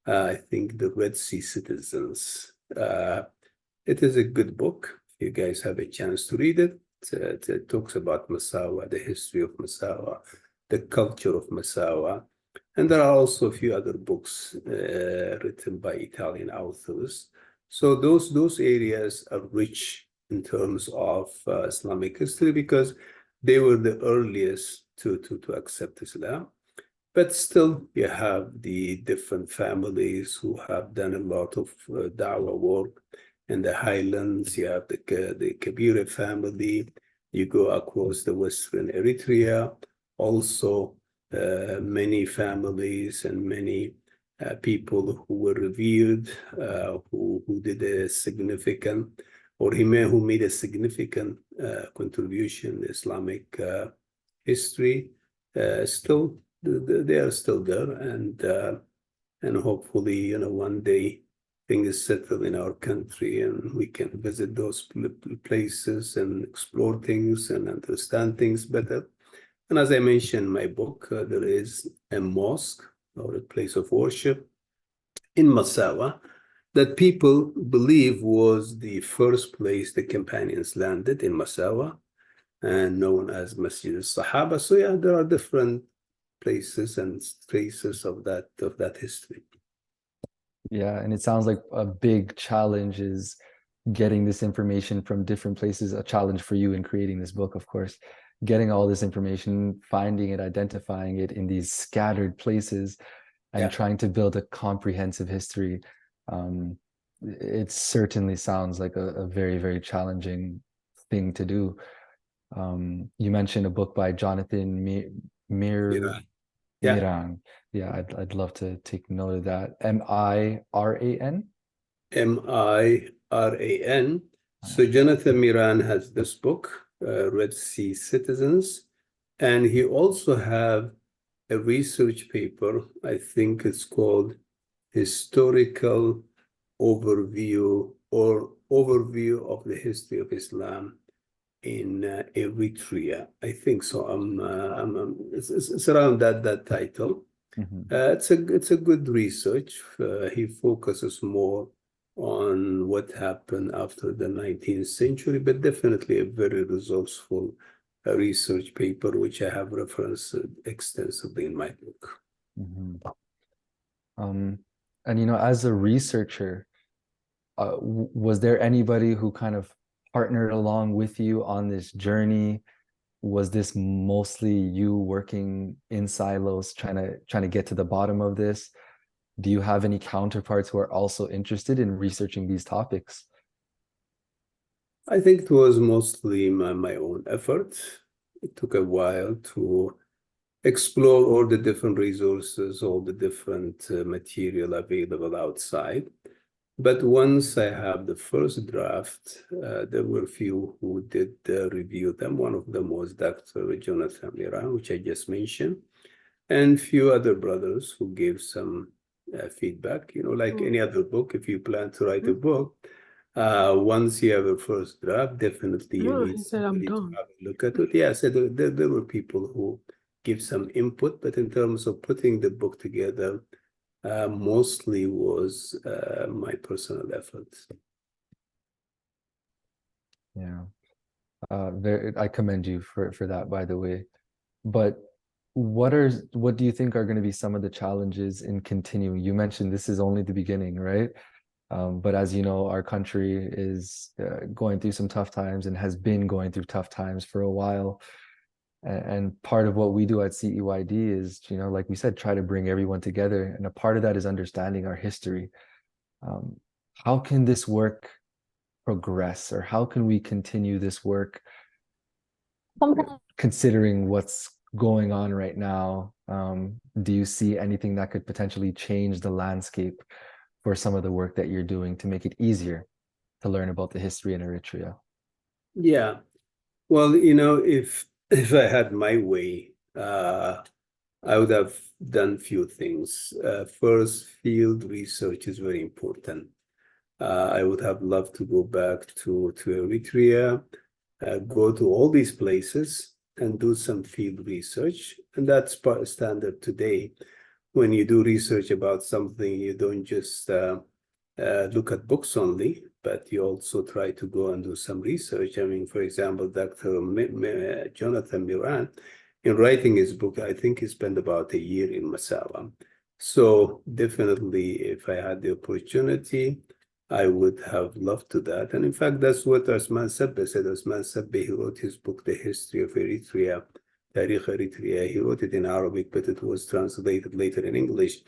I think the Red Sea Citizens. It is a good book. If you guys have a chance to read it, it talks about Massawa, the history of Massawa, the culture of Massawa. And there are also a few other books written by Italian authors. So those areas are rich in terms of Islamic history, because they were the earliest to accept Islam. But still, you have the different families who have done a lot of da'wah work. In the highlands, you have the Kabira family. You go across the western Eritrea, also many families and many people who were revered, who did a significant, or who made a significant contribution to Islamic history. Still, they are still there, and hopefully, one day things settle in our country and we can visit those places and explore things and understand things better. And as I mentioned in my book, there is a mosque or a place of worship in Massawa that people believe was the first place the companions landed in Massawa, and known as Masjid al-Sahaba. So yeah, there are different places and traces of that history. Yeah, and it sounds like a big challenge is getting this information from different places, a challenge for you in creating this book, of course. Getting all this information, finding it, identifying it in these scattered places, and trying to build a comprehensive history. It certainly sounds like a very, very challenging thing to do. You mentioned a book by Jonathan Miran. Yeah, I'd love to take note of that. Miran? Miran. So Jonathan Miran has this book, Red Sea Citizens, and he also have a research paper. I think it's called Historical Overview of the History of Islam in Eritrea. I think so. It's around that title. It's a good research. He focuses more on what happened after the 19th century, but definitely a very resourceful research paper, which I have referenced extensively in my book. And as a researcher, was there anybody who kind of partnered along with you on this journey? Was this mostly you working in silos, trying to get to the bottom of this? Do you have any counterparts who are also interested in researching these topics? I think it was mostly my own effort. it took a while to explore all the different resources, all the different material available outside. But once I have the first draft, there were a few who did review them. One of them was Dr. Jonathan Miran, which I just mentioned, and few other brothers who gave some feedback. You know, like any other book, if you plan to write a book, once you have a first draft, definitely you need somebody to have a look at it. Yeah, so there were people who give some input, but in terms of putting the book together, mostly was my personal efforts. Yeah. I commend you for that, by the way. But what do you think are going to be some of the challenges in continuing? You mentioned this is only the beginning, right? But as you know, our country is going through some tough times and has been going through tough times for a while. And part of what we do at CEYD is, like we said, try to bring everyone together. And a part of that is understanding our history. How can this work progress, or how can we continue this work considering what's going on right now? Do you see anything that could potentially change the landscape for some of the work that you're doing to make it easier to learn about the history in Eritrea? Yeah. Well, if I had my way, I would have done few things. First, field research is very important. I would have loved to go back to Eritrea, go to all these places and do some field research. And that's part standard today. When you do research about something, you don't just look at books only, but you also try to go and do some research. I mean, for example, Dr. Jonathan Miran, in writing his book, I think he spent about a year in Massawa. So definitely, if I had the opportunity, I would have loved to that. And in fact, that's what Osman Sabbeh said. Osman Sabbeh, he wrote his book, The History of Eritrea, Tarikh Eritrea. He wrote it in Arabic, but it was translated later in English.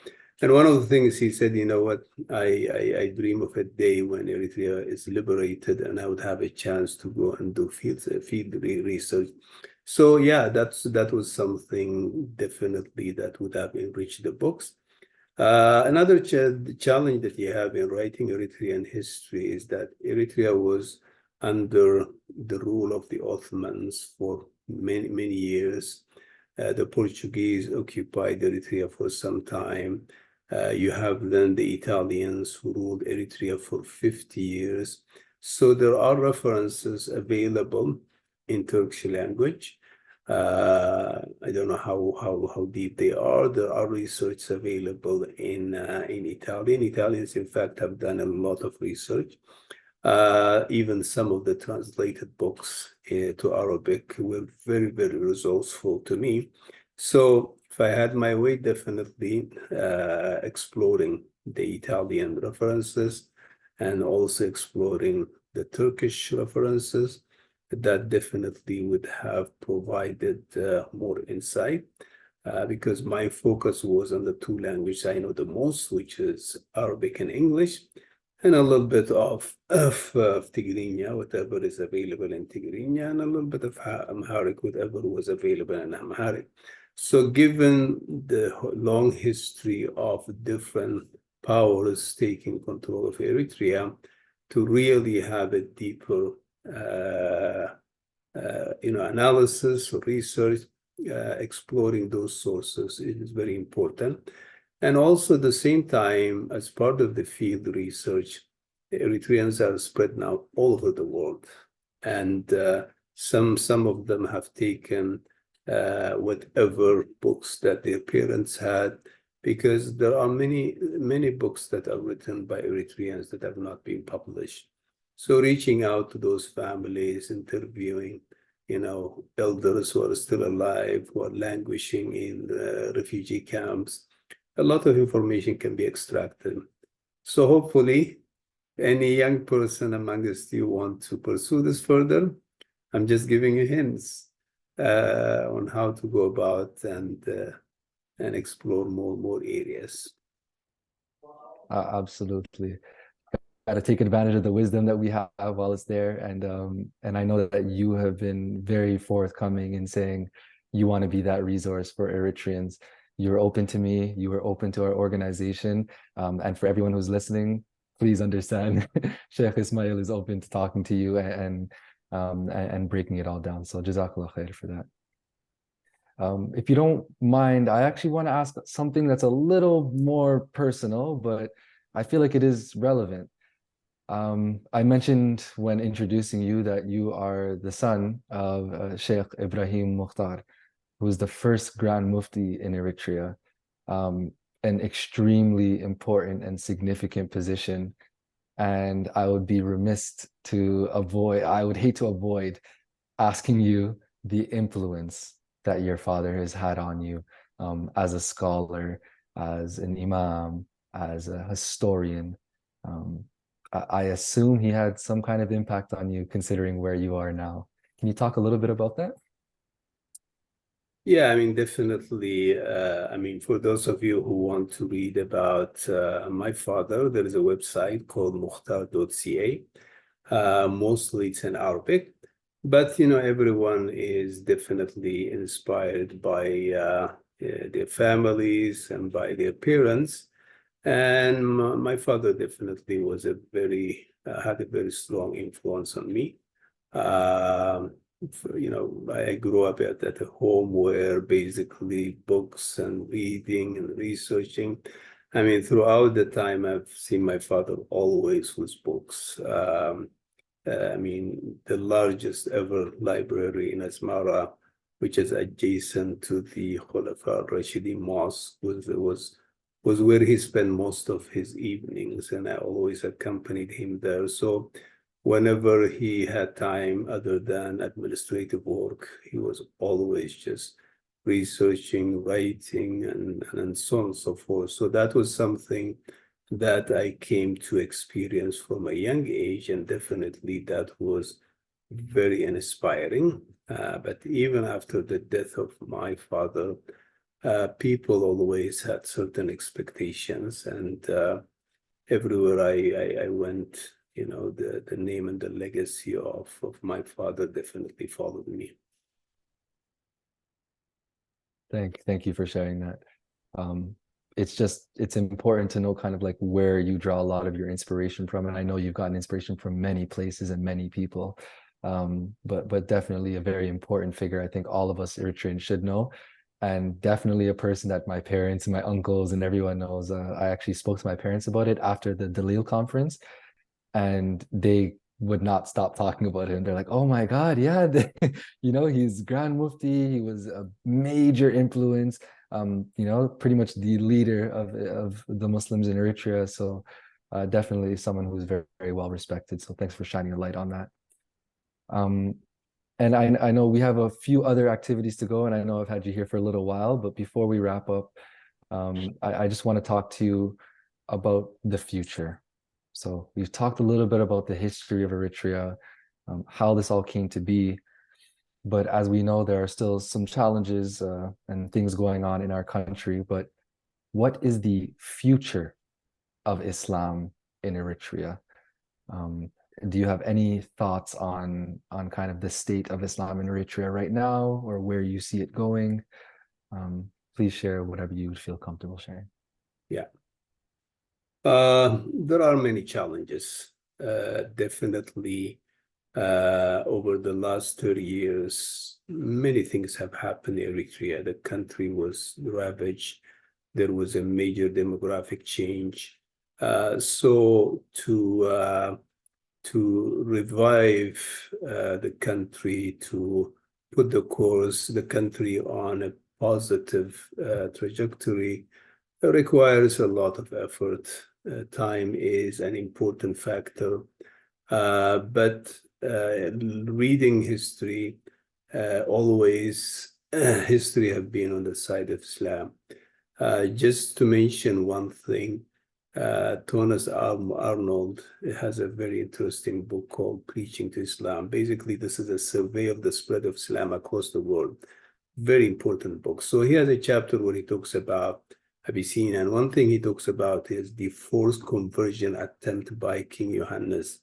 And one of the things he said, you know what, I dream of a day when Eritrea is liberated and I would have a chance to go and do field research. So yeah, that was something definitely that would have enriched the books. Another challenge that you have in writing Eritrean history is that Eritrea was under the rule of the Ottomans for many, many years. The Portuguese occupied Eritrea for some time. You have then the Italians who ruled Eritrea for 50 years. So there are references available in Turkish language. I don't know how deep they are. There are research available in Italian. Italians, in fact, have done a lot of research. Even some of the translated books to Arabic were very, very resourceful to me. So if I had my way, definitely exploring the Italian references and also exploring the Turkish references, that definitely would have provided more insight because my focus was on the two languages I know the most, which is Arabic and English, and a little bit of Tigrinya, whatever is available in Tigrinya, and a little bit of Amharic, whatever was available in Amharic. So given the long history of different powers taking control of Eritrea, to really have a deeper analysis or research, exploring those sources is very important. And also at the same time, as part of the field research, Eritreans are spread now all over the world. And some of them have taken whatever books that their parents had, because there are many books that are written by Eritreans that have not been published. So reaching out to those families, interviewing, elders who are still alive, who are languishing in refugee camps, a lot of information can be extracted. So hopefully, any young person amongst you want to pursue this further, I'm just giving you hints on how to go about and explore more areas. Absolutely. to take advantage of the wisdom that we have while it's there. And I know that you have been very forthcoming in saying you want to be that resource for Eritreans. You were open to me, you were open to our organization. And for everyone who's listening, please understand Sheikh Ismail is open to talking to you and breaking it all down. So Jazakallah khair for that. If you don't mind, I actually want to ask something that's a little more personal, but I feel like it is relevant. I mentioned when introducing you that you are the son of Sheikh Ibrahim Mukhtar, who was the first Grand Mufti in Eritrea, an extremely important and significant position. And I would be remiss to avoid, I would hate to avoid asking you the influence that your father has had on you as a scholar, as an imam, as a historian. Um, I assume he had some kind of impact on you considering where you are now. Can you talk a little bit about that? Yeah, I mean, definitely. I mean, for those of you who want to read about my father, there is a website called mukhtar.ca. Mostly it's in Arabic, but everyone is definitely inspired by their families and by their parents. And my father definitely was had a very strong influence on me. I grew up at a home where basically books and reading and researching. I mean, throughout the time, I've seen my father always with books. I mean, the largest ever library in Asmara, which is adjacent to the Khulafa Rashidi Mosque, was where he spent most of his evenings, and I always accompanied him there. So whenever he had time other than administrative work, he was always just researching, writing, and so on and so forth. So that was something that I came to experience from a young age, and definitely that was very inspiring. But even after the death of my father, people always had certain expectations, and everywhere I went, the name and the legacy of my father definitely followed me. Thank you for sharing that. It's important to know kind of like where you draw a lot of your inspiration from. And I know you've gotten inspiration from many places and many people. But definitely a very important figure. I think all of us Eritreans should know. And definitely a person that my parents and my uncles and everyone knows. I actually spoke to my parents about it after the Dalil conference, and they would not stop talking about him. They're like, "Oh my God, yeah, he's Grand Mufti. He was a major influence. Pretty much the leader of the Muslims in Eritrea. So definitely someone who's very, very well respected. So thanks for shining a light on that. Um, and I know we have a few other activities to go, and I know I've had you here for a little while, but before we wrap up, I just want to talk to you about the future. So we've talked a little bit about the history of Eritrea, how this all came to be. But as we know, there are still some challenges and things going on in our country. But what is the future of Islam in Eritrea? Um, do you have any thoughts on kind of the state of Islam in Eritrea right now, or where you see it going? Please share whatever you feel comfortable sharing. Yeah. There are many challenges. Definitely, over the last 30 years, many things have happened in Eritrea. The country was ravaged. There was a major demographic change. So to revive the country, to put the country on a positive trajectory, requires a lot of effort. Time is an important factor, but reading history, always history have been on the side of Islam. Just to mention one thing, Thomas Arnold has a very interesting book called Preaching to Islam. Basically, this is a survey of the spread of Islam across the world. Very important book. So he has a chapter where he talks about Abyssinia. And one thing he talks about is the forced conversion attempt by King Johannes.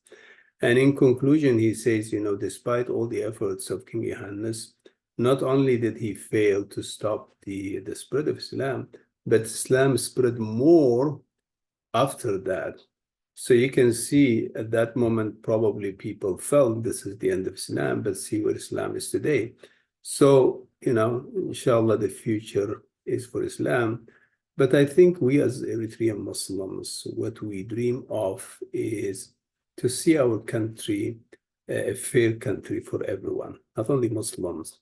And in conclusion, he says, despite all the efforts of King Johannes, not only did he fail to stop the spread of Islam, but Islam spread more after that. So you can see at that moment, probably people felt this is the end of Islam, but see where Islam is today. So, inshallah, the future is for Islam. But I think we as Eritrean Muslims, what we dream of is to see our country a fair country for everyone, not only Muslims,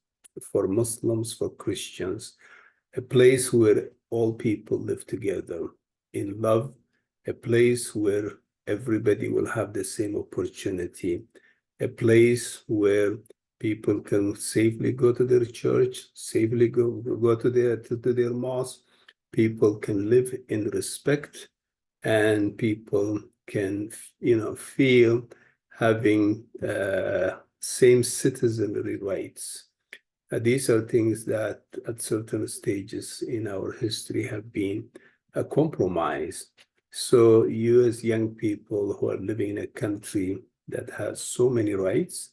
for Christians, a place where all people live together in love, a place where everybody will have the same opportunity, a place where people can safely go to their church, safely go to their mosque, people can live in respect, and people can, feel having same citizenry rights. These are things that at certain stages in our history have been compromised. So you as young people who are living in a country that has so many rights,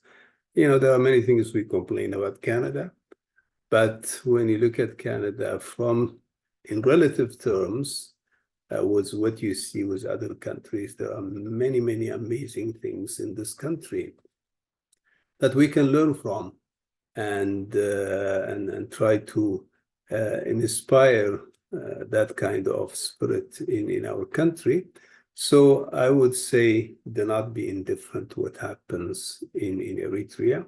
there are many things we complain about Canada, but when you look at Canada in relative terms, with what you see with other countries, there are many, many amazing things in this country that we can learn from and try to inspire that kind of spirit in our country. So I would say do not be indifferent to what happens in Eritrea.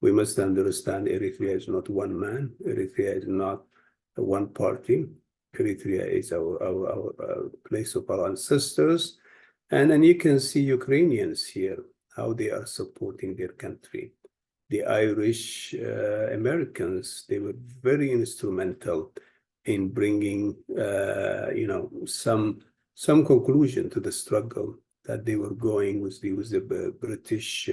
We must understand Eritrea is not one man. Eritrea is not one party. Eritrea is our place of our ancestors. And then you can see Ukrainians here, how they are supporting their country. The Irish Americans, they were very instrumental in bringing, some conclusion to the struggle that they were going with the British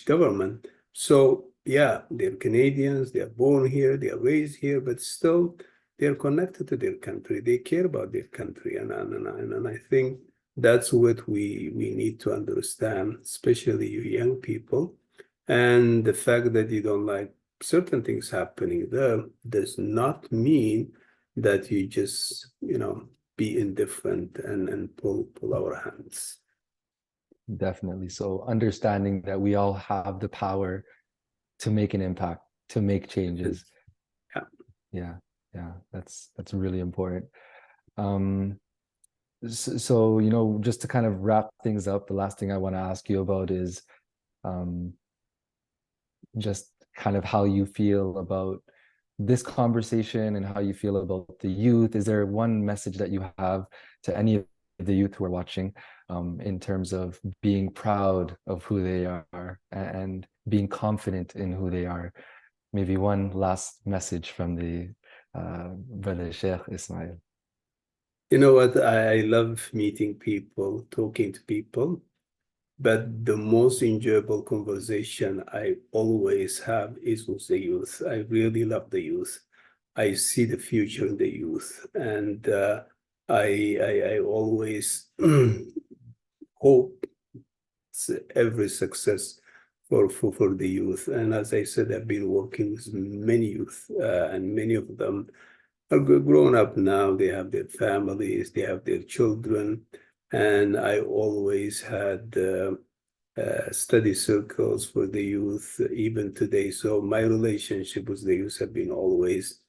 government. So yeah, they're Canadians, they are born here, they are raised here, but still they're connected to their country. They care about their country, and I think that's what we need to understand, especially you young people. And the fact that you don't like certain things happening there does not mean that you just, be indifferent and pull our hands. Definitely. So understanding that we all have the power to make an impact, to make changes. Yeah. That's really important. So, just to kind of wrap things up, the last thing I want to ask you about is just kind of how you feel about this conversation and how you feel about the youth. Is there one message that you have to any of the youth who are watching in terms of being proud of who they are and being confident in who they are? Maybe one last message from the brother Sheikh Ismael. You know what? I love meeting people, talking to people, but the most enjoyable conversation I always have is with the youth. I really love the youth. I see the future in the youth, and I always hope every success for the youth. And as I said, I've been working with many youth, and many of them are grown up now. They have their families, they have their children, and I always had study circles for the youth, even today. So my relationship with the youth have been always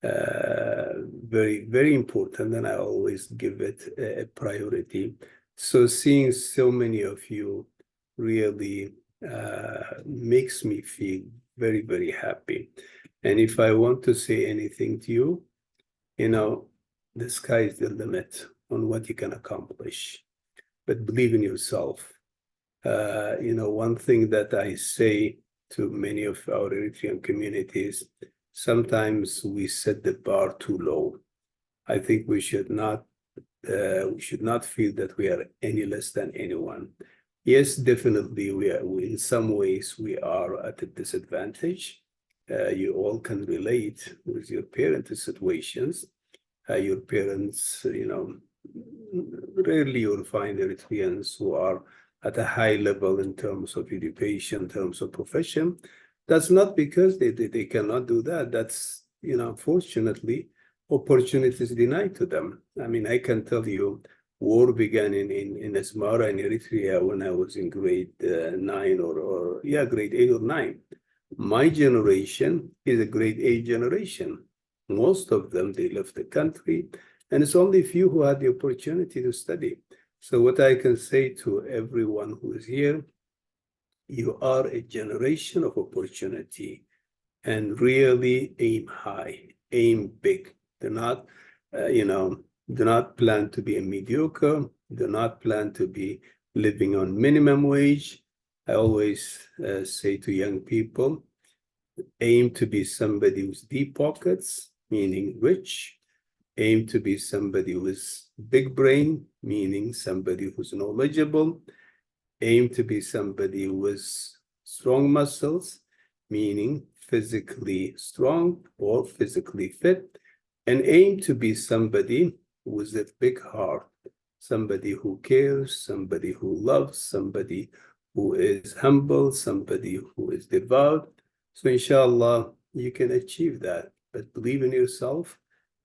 very, very important, and I always give it a priority. So seeing so many of you really makes me feel very, very happy. And if I want to say anything to you, the sky is the limit on what you can accomplish, but believe in yourself. One thing that I say to many of our Eritrean communities, sometimes we set the bar too low. I think we should not feel that we are any less than anyone. Yes, definitely, in some ways we are at a disadvantage. You all can relate with your parents' situations. your parents, rarely you'll find Eritreans who are at a high level in terms of education, in terms of profession. That's not because they cannot do that. That's, unfortunately, opportunities denied to them. I mean, I can tell you, war began in Asmara in Eritrea when I was in grade 9 grade 8 or 9. My generation is a grade 8 generation. Most of them, they left the country, and it's only few who had the opportunity to study. So what I can say to everyone who is here, you are a generation of opportunity, and really aim high, aim big. Do not, do not plan to be a mediocre. Do not plan to be living on minimum wage. I always say to young people, aim to be somebody with deep pockets, meaning rich. Aim to be somebody with big brain, meaning somebody who's knowledgeable. Aim to be somebody with strong muscles, meaning physically strong or physically fit. And aim to be somebody with a big heart, somebody who cares, somebody who loves, somebody who is humble, somebody who is devout. So inshallah, you can achieve that. But believe in yourself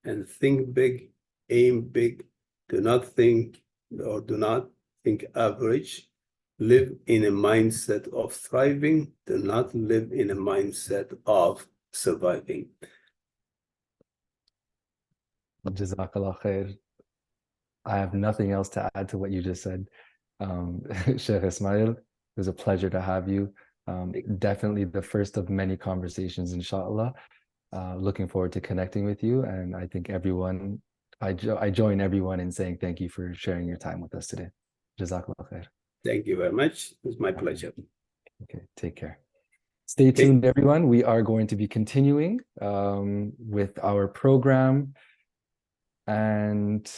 and think big, aim big. Do not think average. Live in a mindset of thriving. Do not live in a mindset of surviving. Jazakallah khair. I have nothing else to add to what you just said. Sheikh Ismail, it was a pleasure to have you. Definitely the first of many conversations, inshallah. Looking forward to connecting with you. And I think I join everyone in saying thank you for sharing your time with us today. Jazakallah khair. Thank you very much. It was my pleasure. Okay, take care. Stay tuned, everyone. We are going to be continuing with our program. And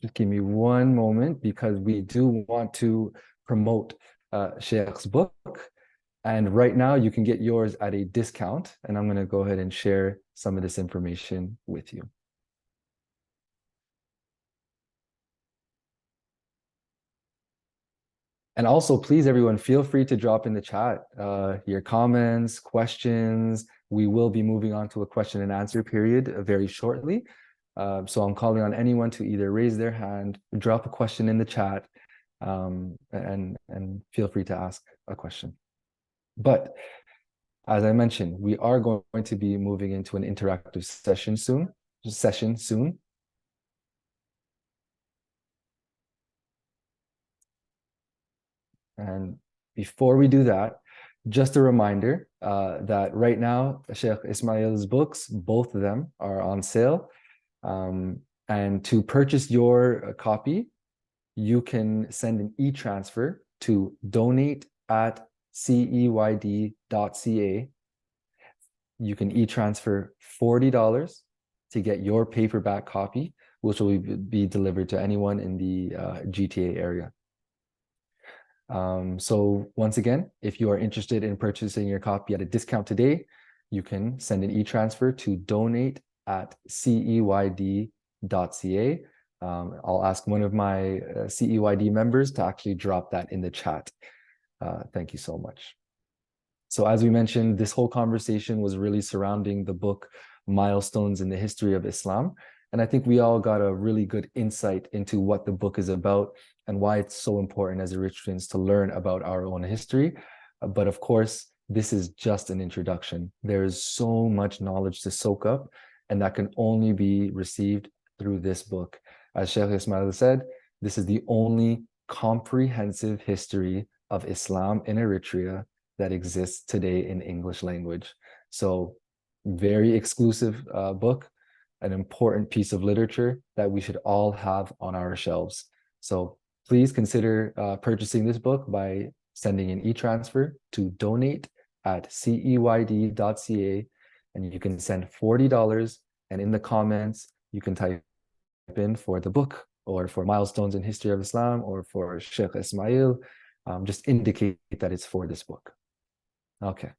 just give me one moment, because we do want to promote Sheikh's book. And right now you can get yours at a discount. And I'm going to go ahead and share some of this information with you. And also, please, everyone, feel free to drop in the chat your comments, questions. We will be moving on to a question and answer period very shortly. So I'm calling on anyone to either raise their hand, drop a question in the chat, and feel free to ask a question. But as I mentioned, we are going to be moving into an interactive session soon. And before we do that, just a reminder that right now, Sheikh Ismail's books, both of them are on sale. And to purchase your copy, you can send an e-transfer to donate@ceyd.ca. You can e-transfer $40 to get your paperback copy, which will be delivered to anyone in the GTA area. So once again, if you are interested in purchasing your copy at a discount today, you can send an e-transfer to donate@ceyd.ca. I'll ask one of my CEYD members to actually drop that in the chat. Thank you so much. So as we mentioned, this whole conversation was really surrounding the book Milestones in the History of Islam. And I think we all got a really good insight into what the book is about and why it's so important as Eritreans to learn about our own history. But of course, this is just an introduction. There is so much knowledge to soak up, and that can only be received through this book. As Sheikh Ismail said, this is the only comprehensive history of Islam in Eritrea that exists today in English language. So very exclusive book, an important piece of literature that we should all have on our shelves. So please consider purchasing this book by sending an e-transfer to donate@ceyd.ca, and you can send $40, and in the comments, you can type in for the book or for Milestones in History of Islam or for Sheikh Ismail. Just indicate that it's for this book. Okay.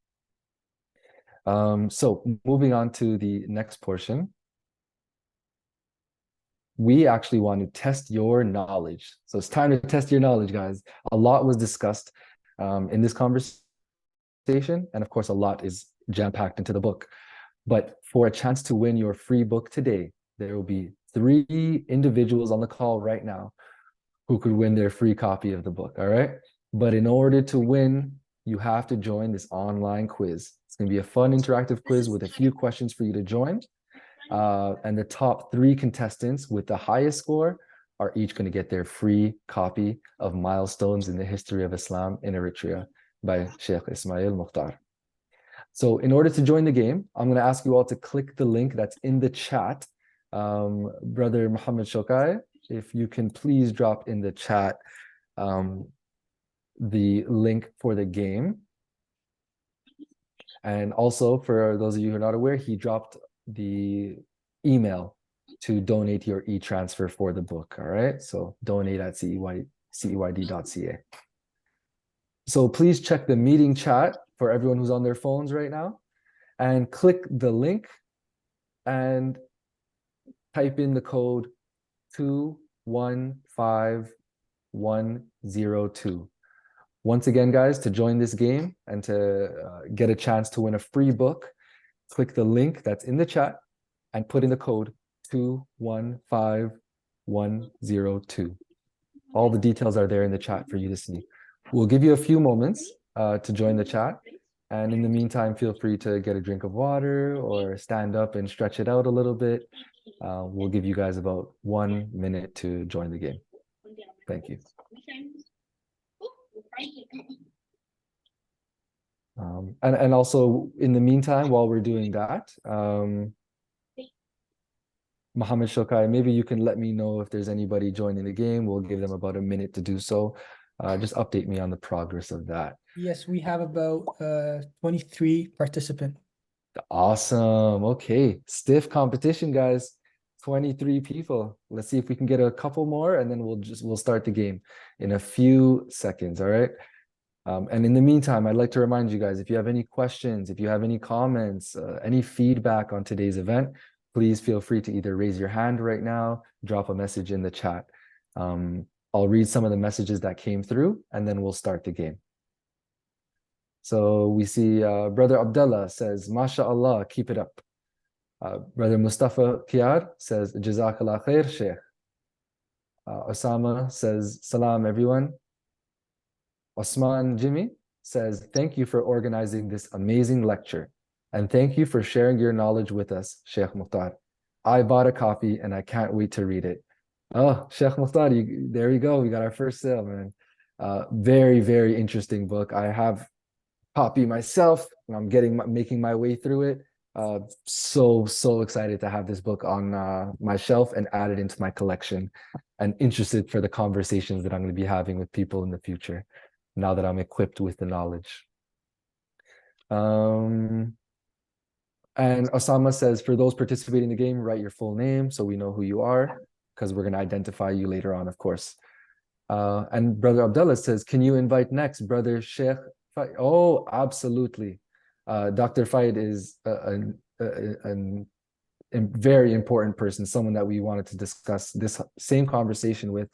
So moving on to the next portion, we actually want to test your knowledge. So it's time to test your knowledge, guys. A lot was discussed in this conversation, and of course, a lot is jam-packed into the book. But for a chance to win your free book today, there will be 3 individuals on the call right now who could win their free copy of the book. All right. But in order to win, you have to join this online quiz. It's going to be a fun interactive quiz with a few questions for you to join. And the top 3 contestants with the highest score are each going to get their free copy of Milestones in the History of Islam in Eritrea by Sh Ismael Mukhtar. So in order to join the game, I'm going to ask you all to click the link that's in the chat. Brother Muhammad Shokai, if you can please drop in the chat the link for the game. And also, for those of you who are not aware, he dropped the email to donate your e-transfer for the book. All right. So donate at ceyd.ca. So please check the meeting chat for everyone who's on their phones right now and click the link and type in the code 215102. Once again, guys, to join this game and to get a chance to win a free book, click the link that's in the chat and put in the code 215102. All the details are there in the chat for you to see. We'll give you a few moments to join the chat. And in the meantime, feel free to get a drink of water or stand up and stretch it out a little bit. We'll give you guys about 1 minute to join the game. Thank you. And also, in the meantime, while we're doing that, Mohammed Shokai, maybe you can let me know if there's anybody joining the game. We'll give them about a minute to do so. Just update me on the progress of that. Yes, we have about 23 participants. Awesome. Okay. Stiff competition, guys. 23 people. Let's see if we can get a couple more, and then we'll start the game in a few seconds. All right. And in the meantime, I'd like to remind you guys, if you have any questions, if you have any comments, any feedback on today's event, please feel free to either raise your hand right now, drop a message in the chat. I'll read some of the messages that came through, and then we'll start the game. So we see Brother Abdullah says, MashaAllah, keep it up. Brother Mustafa Kiar says, Jazakallah khair, Sheikh. Osama says, Salam, everyone. Osman Jimmy says, thank you for organizing this amazing lecture. And thank you for sharing your knowledge with us, Sheikh Mukhtar. I bought a copy and I can't wait to read it. Oh, Sheikh Mukhtar, there you go. We got our first sale, man. Very, very interesting book. I have a copy myself and I'm making my way through it. So excited to have this book on my shelf and add it into my collection, and interested for the conversations that I'm going to be having with people in the future, now that I'm equipped with the knowledge. And Osama says, for those participating in the game, write your full name so we know who you are, because we're going to identify you later on, of course. And Brother Abdullah says, can you invite next Brother Sheikh Faid? Oh, absolutely. Dr. Faid is a very important person, someone that we wanted to discuss this same conversation with.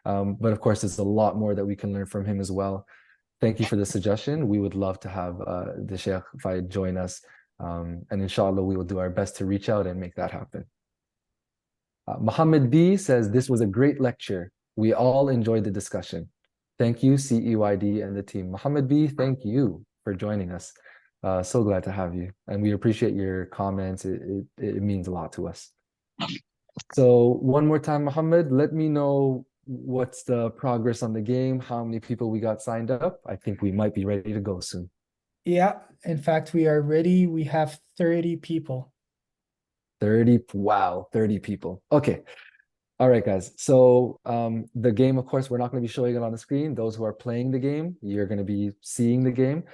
But of course, there's a lot more that we can learn from him as well. Thank you for the suggestion. We would love to have the Sheikh Faid join us. And inshallah, we will do our best to reach out and make that happen. Muhammad B says, this was a great lecture. We all enjoyed the discussion. Thank you, CEYD and the team. Muhammad B, thank you for joining us. So glad to have you. And we appreciate your comments. It means a lot to us. So one more time, Muhammad, let me know what's the progress on the game, how many people we got signed up. I think we might be ready to go soon. Yeah, in fact, we are ready. We have 30 people. 30, wow, 30 people. Okay. All right, guys. So the game, of course, we're not going to be showing it on the screen. Those who are playing the game, you're going to be seeing the game.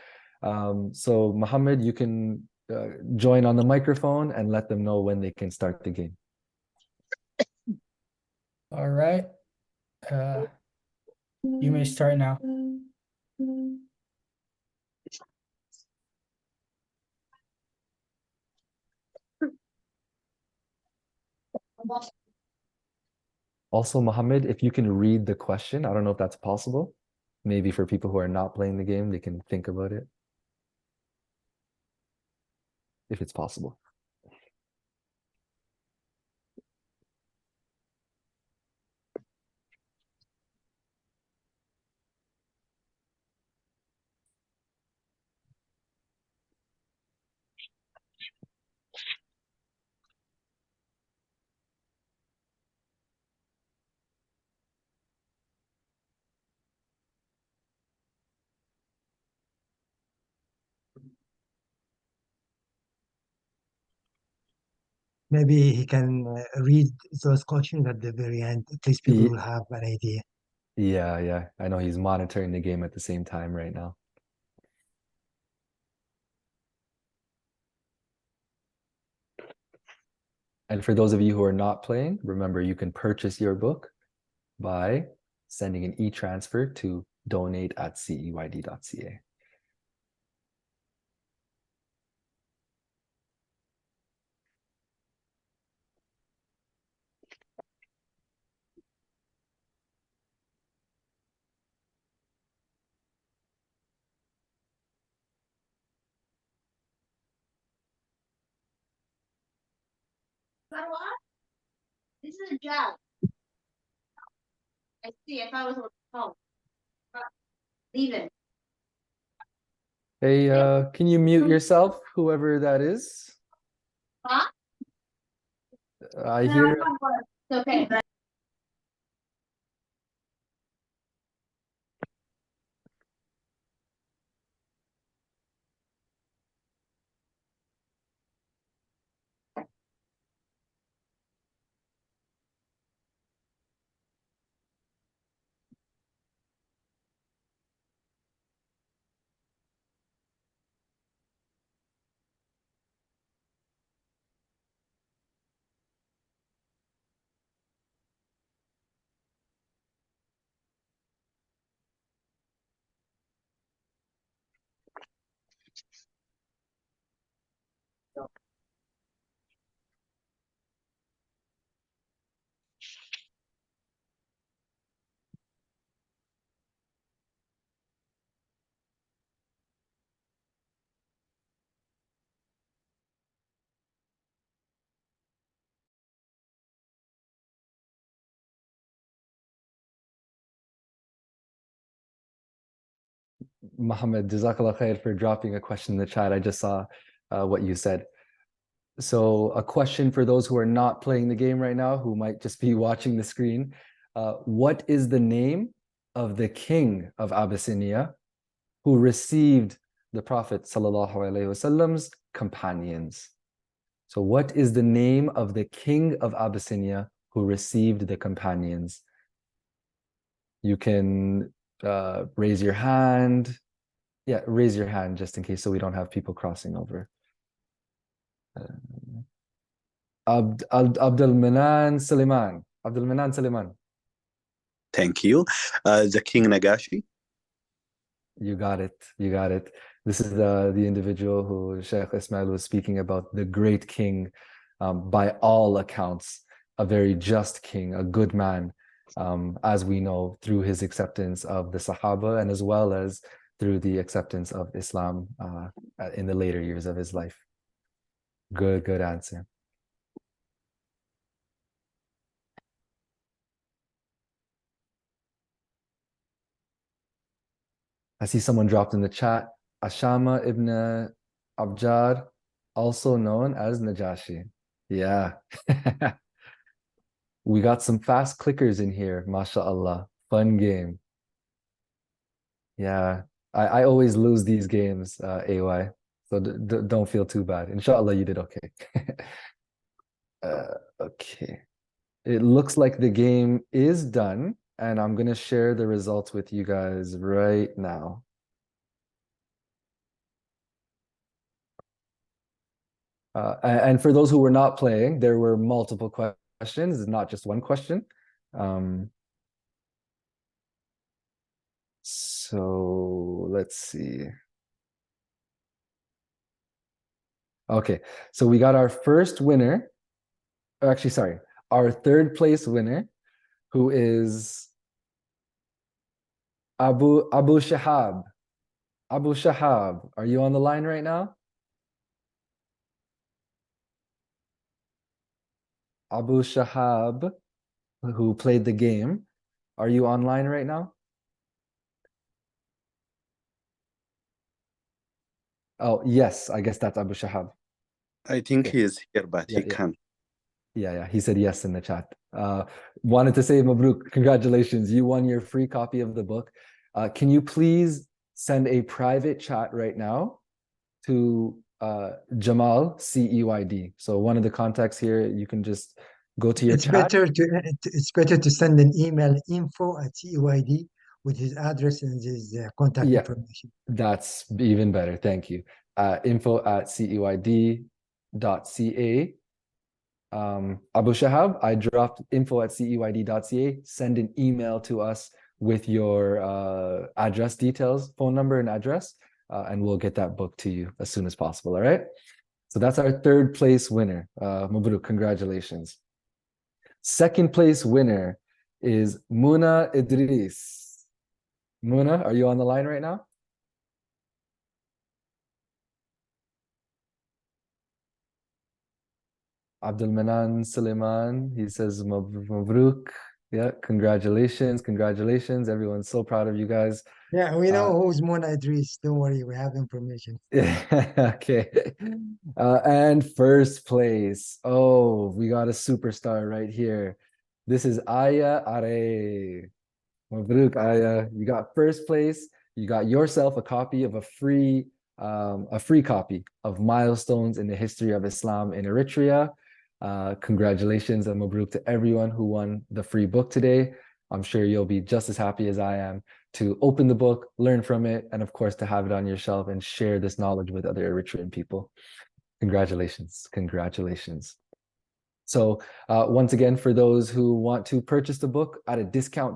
So Muhammad, you can join on the microphone and let them know when they can start the game. All right. You may start now. Also, Mohammed, if you can read the question, I don't know if that's possible. Maybe for people who are not playing the game, they can think about it. If it's possible. Maybe he can read those questions at the very end. At least people Ye- will have an idea. Yeah. I know he's monitoring the game at the same time right now. And for those of you who are not playing, remember you can purchase your book by sending an e-transfer to donate@ceyd.ca. This is a job. I see. I thought it was home. Leave it. Hey, can you mute yourself, whoever that is? Huh? I hear. It's okay, but Mohammed, Jazakallah khair for dropping a question in the chat. I just saw what you said. So a question for those who are not playing the game right now, who might just be watching the screen. What is the name of the king of Abyssinia who received the Prophet ﷺ's companions? So what is the name of the king of Abyssinia who received the companions? You can raise your hand. Yeah, raise your hand just in case so we don't have people crossing over. Abdul Manan Suleiman. Abdul Manan Suleiman. Thank you. The King Negashi. You got it. You got it. This is the individual who Sheikh Ismail was speaking about, the great king, by all accounts, a very just king, a good man, as we know through his acceptance of the Sahaba and as well as through the acceptance of Islam in the later years of his life. Good answer. I see someone dropped in the chat, Ashama ibn Abjar, also known as Najashi. Yeah. We got some fast clickers in here, mashallah. Fun game. Yeah, I always lose these games, AY. So don't feel too bad. Inshallah, you did okay. Okay. It looks like the game is done, and I'm going to share the results with you guys right now. And for those who were not playing, there were multiple questions, not just one question. So let's see. Okay, so we got our first winner. Actually, sorry, our third place winner, who is Abu Shahab. Abu Shahab, are you on the line right now? Abu Shahab, who played the game, are you online right now? Oh, yes, I guess that's Abu Shahab. I think Okay. he is here, but Yeah, he yeah. can't. Yeah, he said yes in the chat. Wanted to say, Mabruk, congratulations. You won your free copy of the book. Can you please send a private chat right now to Jamal, CEYD. So one of the contacts here, you can just go to your It's chat. better to send an email info@CEYD with his address and his contact Yeah, information. that's even better. Thank you. info@ceyd.ca. Abu Shahab, I dropped info@ceyd.ca. Send an email to us with your address details, phone number and address, and we'll get that book to you as soon as possible. All right. So that's our third place winner. Mabruk, congratulations. Second place winner is Muna Idris. Muna, are you on the line right now? Abdul Manan Suleiman, he says Mabruk. Yeah, congratulations, congratulations. Everyone's so proud of you guys. Yeah, we know who's Mona Idris. Don't worry, we have information. Okay. And first place. Oh, we got a superstar right here. This is Aya Are. Mabruk, Aya. You got first place. You got yourself a copy of a free copy of Milestones in the History of Islam in Eritrea. Congratulations and Mabruk to everyone who won the free book today. I'm sure you'll be just as happy as I am to open the book, learn from it, and of course to have it on your shelf and share this knowledge with other Eritrean people. Congratulations, congratulations. So once again, for those who want to purchase the book at a discount